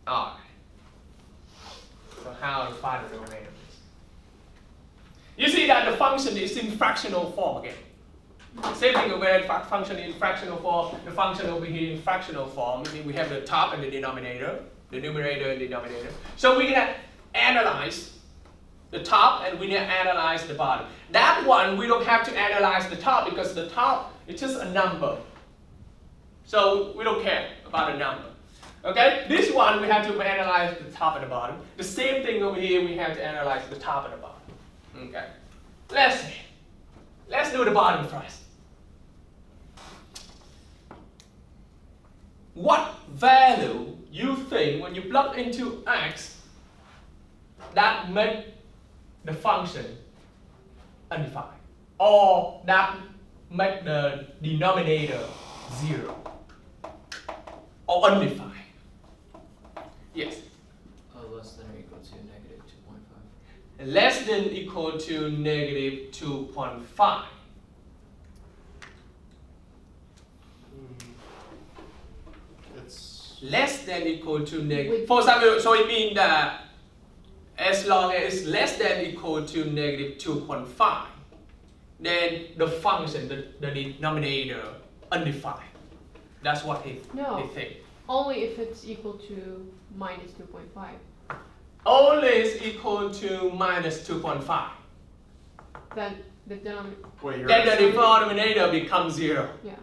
r. So how to find the domain of this? You see that the function is in fractional form again. Same thing where the function in fractional form, the function over here in fractional form, meaning we have the top and the denominator, the numerator and denominator. So we can analyze the top and we can analyze the bottom. That one we don't have to analyze the top because the top is just a number. So we don't care about a number. Okay, this one we have to analyze the top and the bottom. The same thing over here, we have to analyze the top and the bottom. Okay, let's see. Let's do the bottom first. What value you think when you plug into x that make the function undefined, or that make the denominator 0 or undefined? Yes. Less than or equal to negative 2.5. Less than equal to negative 2.5. It's Less than equal to negative. For example, so it means that as long as it's less than equal to negative 2.5, then the function, the denominator, undefined. That's what they think. Only if it's equal to minus 2.5. Only is equal to minus 2.5. Then the denominator, Then the denominator becomes 0. yeah.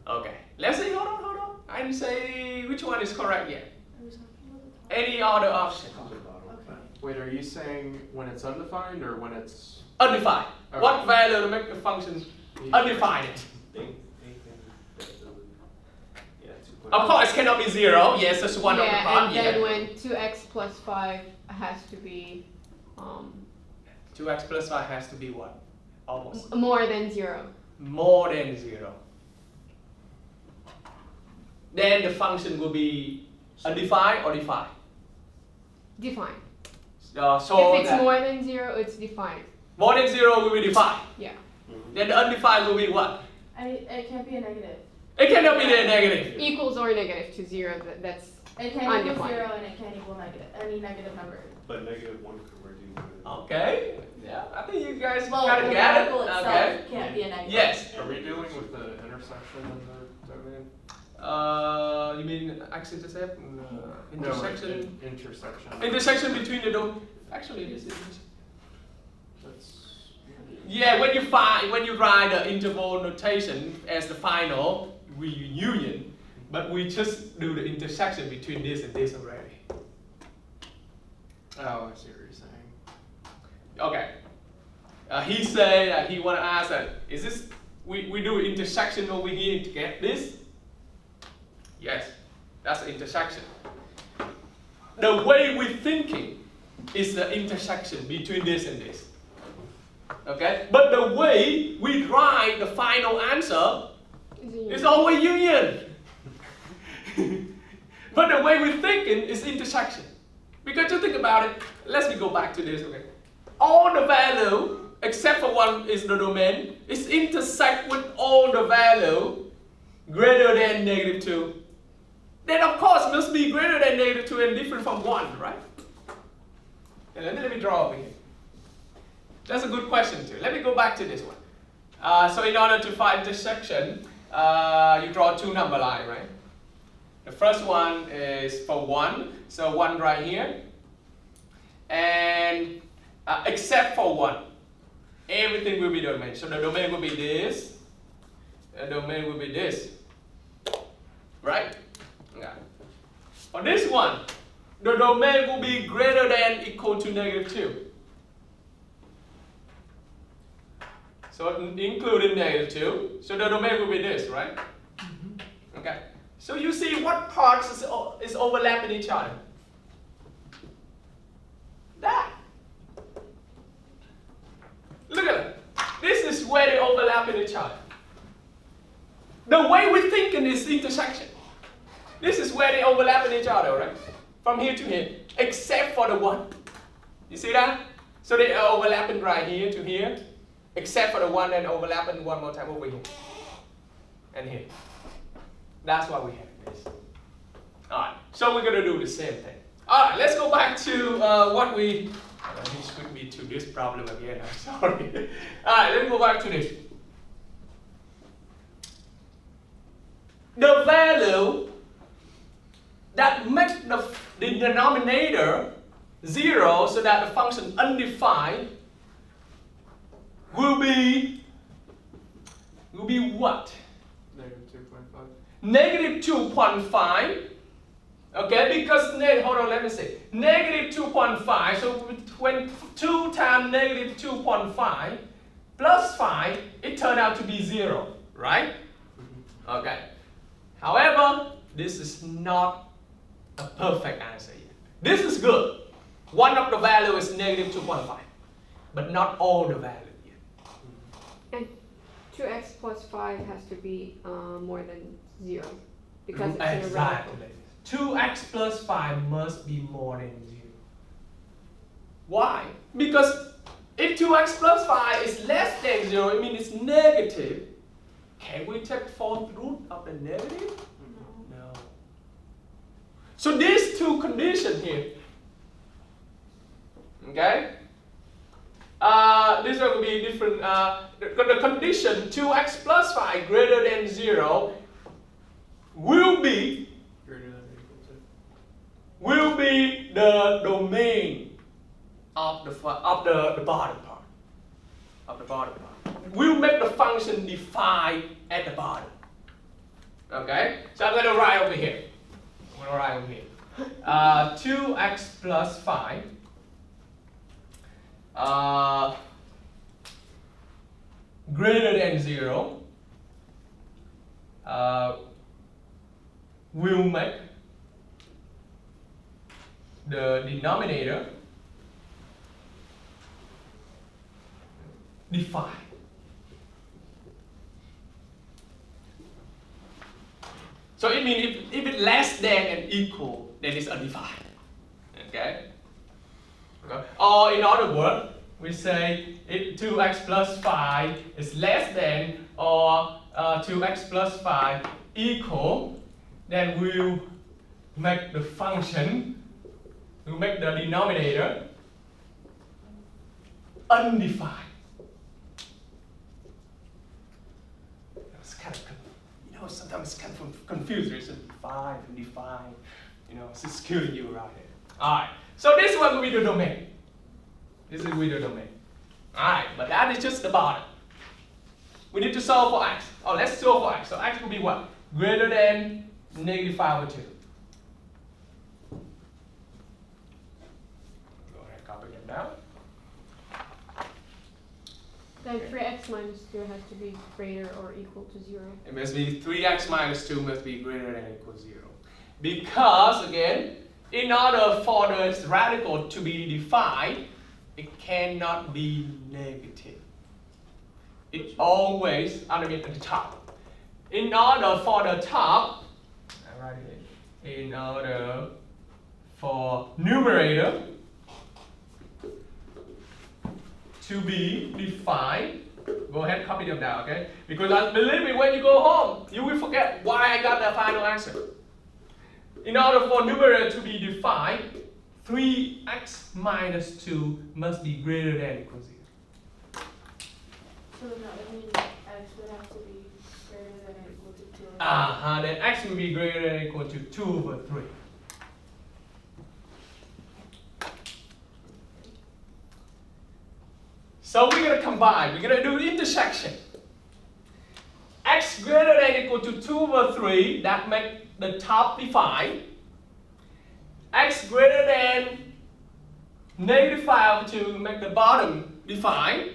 Okay. Let's see, hold on. I didn't say which one is correct yet. I was talking about the top. Any other option? Okay. Wait, are you saying when it's undefined or when it's Undefined. Okay. What value to make the function undefined? Of course, it cannot be 0. Yes, that's one of the Yeah, parts. and then when 2x plus 5 has to be 2x plus 5 has to be what? Almost. more than 0. More than 0. Then the function will be undefined or defined. Defined. So If it's that more than 0, it's defined. more than 0 will be defined. Yeah. Then the undefined will be what? It can't be a negative. It cannot be the negative. Equals or negative to 0, that's It can't equal Undefined. 0 and it can't equal negative, any negative number. But negative 1 could work into Okay. Yeah, I think you guys Well, gotta the get it. radical itself Okay. can't be a negative. Yes. Are we dealing with the intersection in the domain? You mean x-intercept? Intersection? No, intersection. Intersection between the actually it is. That's Yeah, when you write the interval notation as the final reunion, but we just do the intersection between this and this already. oh, I see what you're saying. Okay. He said that he want to ask that, is this, we do intersection over here to get this? Yes, that's the intersection. The way we're thinking is the intersection between this and this. Okay? But the way we write the final answer is always union. But the way we're thinking is intersection. Because you think about it, let's go back to this, okay? All the value, except for one is the domain, is intersect with all the value greater than negative 2. Then of course must be greater than negative 2 and different from 1, right? And let me draw over here. That's a good question too. Let me go back to this one. So in order to find intersection, you draw 2 number lines, right? The first one is for 1, so 1 right here. And except for 1, everything will be domain. So the domain will be this, the domain will be this, right? Yeah. For this one, the domain will be greater than equal to negative 2. So including negative 2, so the domain will be this, right? Okay. So you see what parts is overlapping each other? That. Look at it. This is where they overlap in each other. The way we're thinking is intersection. This is where they overlap in each other, right? From here to here, except for the 1. You see that? So they are overlapping right here to here, except for the 1 and overlapping one more time over here and here. That's why we have this. Alright, so we're going to do the same thing. Alright, let's go back to what we... this would be to this problem again, I'm sorry. Alright, let's go back to this. The value that makes the denominator 0 so that the function undefined will be what? Negative 2.5. Negative 2.5 hold on, let me see. Negative 2.5, so when 2 times negative 2.5 plus 5, it turned out to be 0, right? Okay. However, this is not a perfect answer yet. This is good. One of the value is negative 2.5, but not all the value yet. And 2x plus 5 has to be more than 0 because it's in a radical. Exactly. 2x plus 5 must be more than 0. Why? Because if 2x plus 5 is less than 0, it means it's negative. Can we take fourth root of the negative? No. So these two conditions here, okay? This one will be different. The condition 2x plus 5 greater than 0 will be Greater than or equal to. will be the domain of the bottom part. Of the bottom part. Will make the function defined at the bottom. Okay? So I'm going to write over here. 2x plus 5 greater than 0 will make the denominator defined. So it means if it's less than and equal, then it's undefined. Okay? Or in other words, we say if 2x plus 5 is less than or 2x plus 5 equal, then we'll make the function, we'll make the denominator undefined. It's kind of, sometimes it's kind of confusing. It's defined and defined. It's skewing you around here. Alright, so this one will be the domain. This will be the domain. Alright, but that is just the bottom. We need to solve for x. Oh, let's solve for x. So x will be what? Greater than negative 5 over 2. Go ahead, copy them down. Then 3x minus 2 has to be greater or equal to 0. It must be 3x minus 2 must be greater than or equal to 0. Because, again, in order for the radical to be defined, it cannot be negative. It's always underneath at the top. In order for the top, I write it in order for numerator to be defined, go ahead and copy them down, okay? Because believe me, when you go home, you will forget why I got the final answer. In order for numerator to be defined, 3x minus 2 must be greater than or equal to 0. So then that would mean x would have to be greater than or equal to 2. Then x will be greater than or equal to 2 over 3. So we're going to combine. We're going to do intersection. X greater than or equal to 2 over 3, that makes the top defined. X greater than negative 5 over 2 make the bottom defined.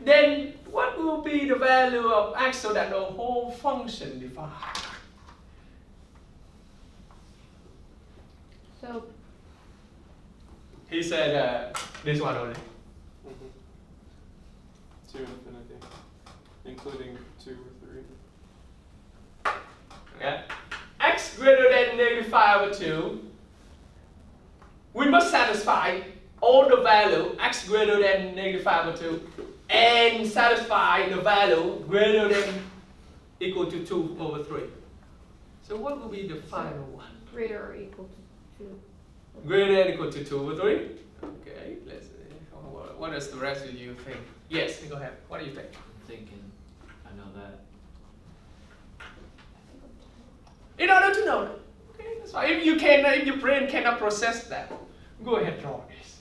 Then what will be the value of x so that the whole function defined? So He said this one only. To infinity, including 2 or 3. Okay? X greater than negative 5 over 2. We must satisfy all the value x greater than negative 5 over 2 and satisfy the value greater than equal to 2 over 3. So what will be the final one? greater or equal to 2. Greater than equal to 2 over 3? Okay, let's see. What does the rest of you think? Yes, go ahead. What do you think? I'm thinking, I know that. In order to know that. Okay, that's fine. If your brain cannot process that, go ahead and draw this.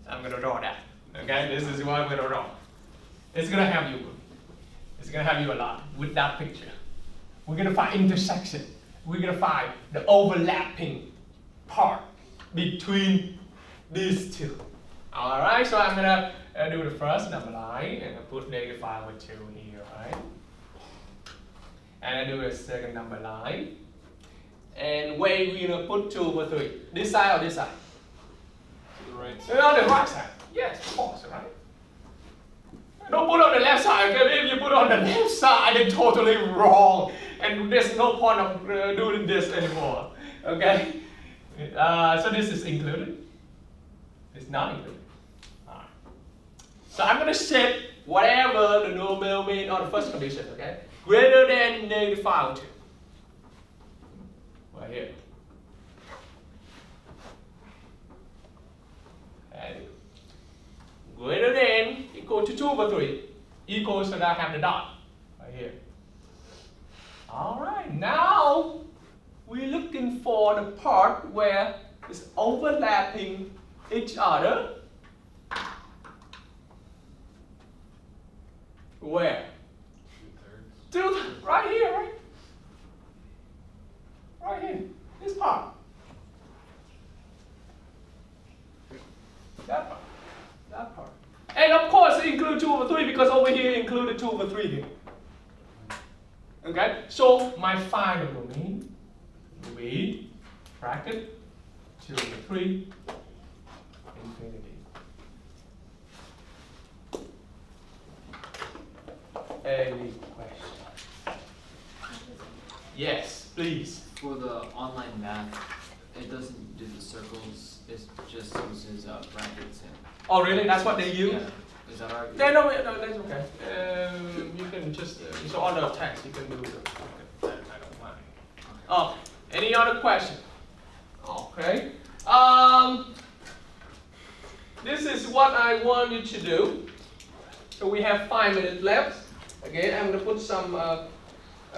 I'm gonna draw that. Okay, this is what I'm gonna draw. It's gonna help you. It's gonna help you a lot with that picture. We're gonna find intersection. we're gonna find the overlapping part between these two. Alright, so I'm gonna do the first number line and I put -5/2 here, right? And I do the second number line. And where we're gonna put 2/3? This side or this side? To the right. On the right side. Yes, of course, right? Don't put on the left side, okay? If you put on the left side, it's totally wrong. And there's no point of doing this anymore, okay? So this is included. It's not included. Alright. So I'm gonna set whatever the normal mean on the first condition, okay? Greater than -5/2. Right here. And greater than equal to 2/3 equals, and I have the dot right here. Alright, now we're looking for the part where it's overlapping each other. Where? 2/3. Right here, right? Right here. This part. That part. That part. And of course, include 2/3 because over here included 2/3 here. Okay? So my final domain will be bracket 2/3 infinity. Any question? Yes, please. For the online math, it doesn't do the circles, it just uses brackets and. Oh, really? That's what they use? Yeah. Is that alright? No, that's okay. You can just, so on the text, you can do the, I don't mind. Oh, any other question? Okay. This is what I want you to do. So we have 5 minutes left. Again, I'm going to put some a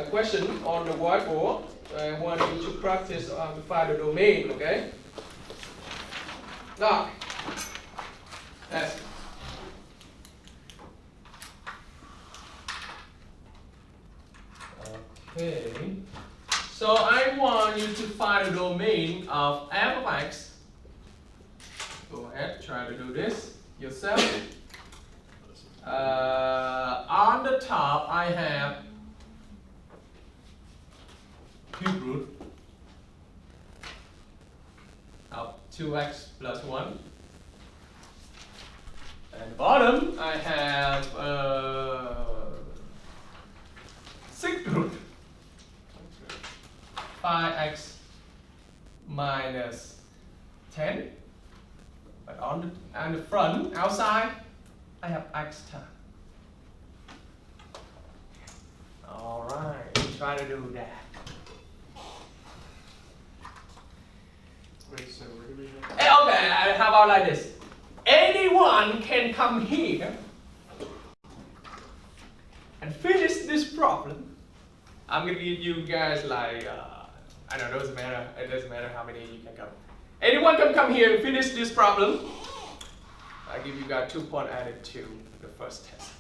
question on the whiteboard. I want you to practice to find the domain, okay? Now, that's okay. So I want you to find the domain of f of x. Go ahead, try to do this yourself. On the top, I have cube root of 2x plus 1. And bottom, I have 6th root 5x minus 10. But on the front, outside, I have x time. All right, try to do that. Wait, so where do we have? Hey, okay, how about like this? Anyone can come here and finish this problem. I'm gonna give you guys like, I don't know, it doesn't matter how many you can come. Anyone can come here and finish this problem. I give you guys 2 points added to the first test.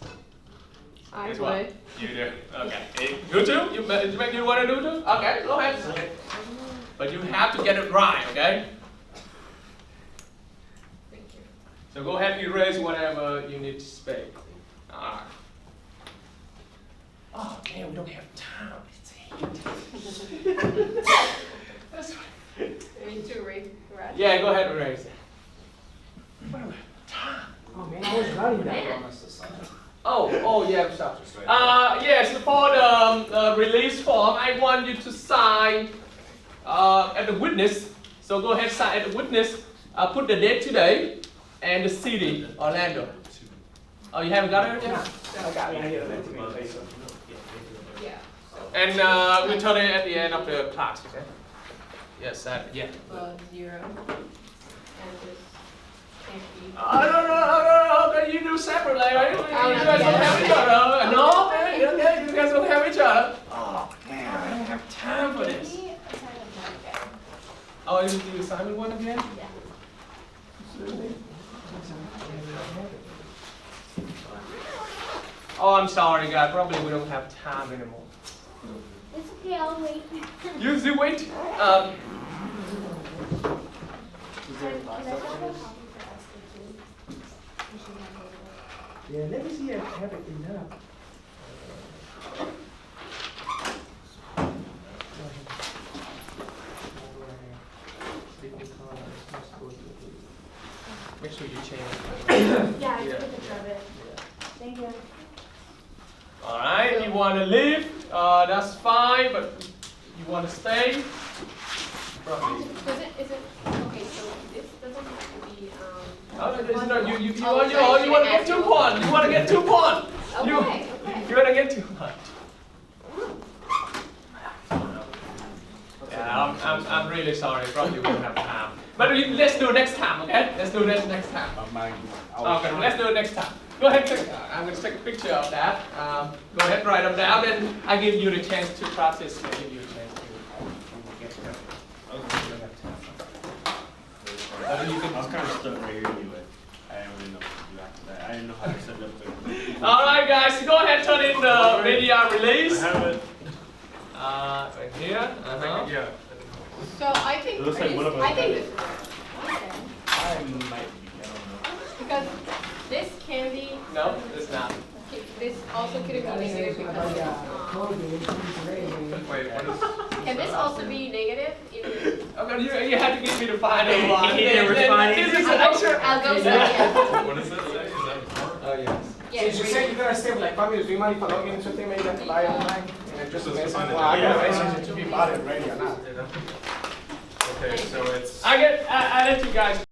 I Guess would. what? You do. Okay. Hey, you too? You want to do too? Okay, go ahead. Okay. But you have to get it right, okay? Thank you. So go ahead and erase whatever you need to spell. Alright. Oh man, we don't have time. That's right. You need to erase the rest? Yeah, go ahead and erase it. Oh man, I was writing that. Oh yeah, stop. Yes, for the release form, I want you to sign at the witness. So go ahead, sign at the witness. Put the date today and the city, Orlando. Oh, you haven't got it yet? I got it. I get it. Yeah. And we'll tell you at the end of the class, okay? Yes, yeah. 0. And this can't be. No, you do separately, right? You guys don't have each other. No, man, okay, you guys don't have each other. Oh, man, I don't have time for this. Maybe a kind of market. Oh, you do the assignment one again? Yeah. Oh, I'm sorry, guys. Probably we don't have time anymore. It's okay. Okay, I'll wait. You still wait? Is there a Can class I have a upstairs? copy for Esther too? We should have it. Yeah, let me see if I have it enough. Make sure you change. Yeah, I took a picture of it. Thank you. Alright, you want to leave, that's fine, but you want to stay? Probably. Is it, okay, so this doesn't have to be, Oh, no, there's no, you Oh, want, so you you want to can get ask 2 you- points, you want to get 2 points. You okay. want to get 2 points. Yeah, I'm really sorry, probably won't have time. But let's do it next time, okay? Let's do this next time. Okay, let's do it next time. Go ahead, I'm going to take a picture of that. Go ahead, write them down, and I give you the chance to practice. I give you a chance to get them. I was kind of stuck right here anyway. I didn't really know what to do after that. I didn't know how to set it up. All right, guys, go ahead, turn in the media release. I have it. Right here. Yeah. So I think, It looks like one of us I think had this it. works. I might be. I don't know. Because this can be, No, it's not. this also could be negative because, Wait, what is? can this also be negative? Okay, you had to give me the final one. He didn't respond. This is an I'll extra. go second. What is that section? Oh, yes. Yes, Since you said you're gonna stay for like 5 minutes, do you mind if I log in something maybe I can buy online? And just Just mess find it. well, I gotta message it to be bought it ready or not. Okay, so it's. I let you guys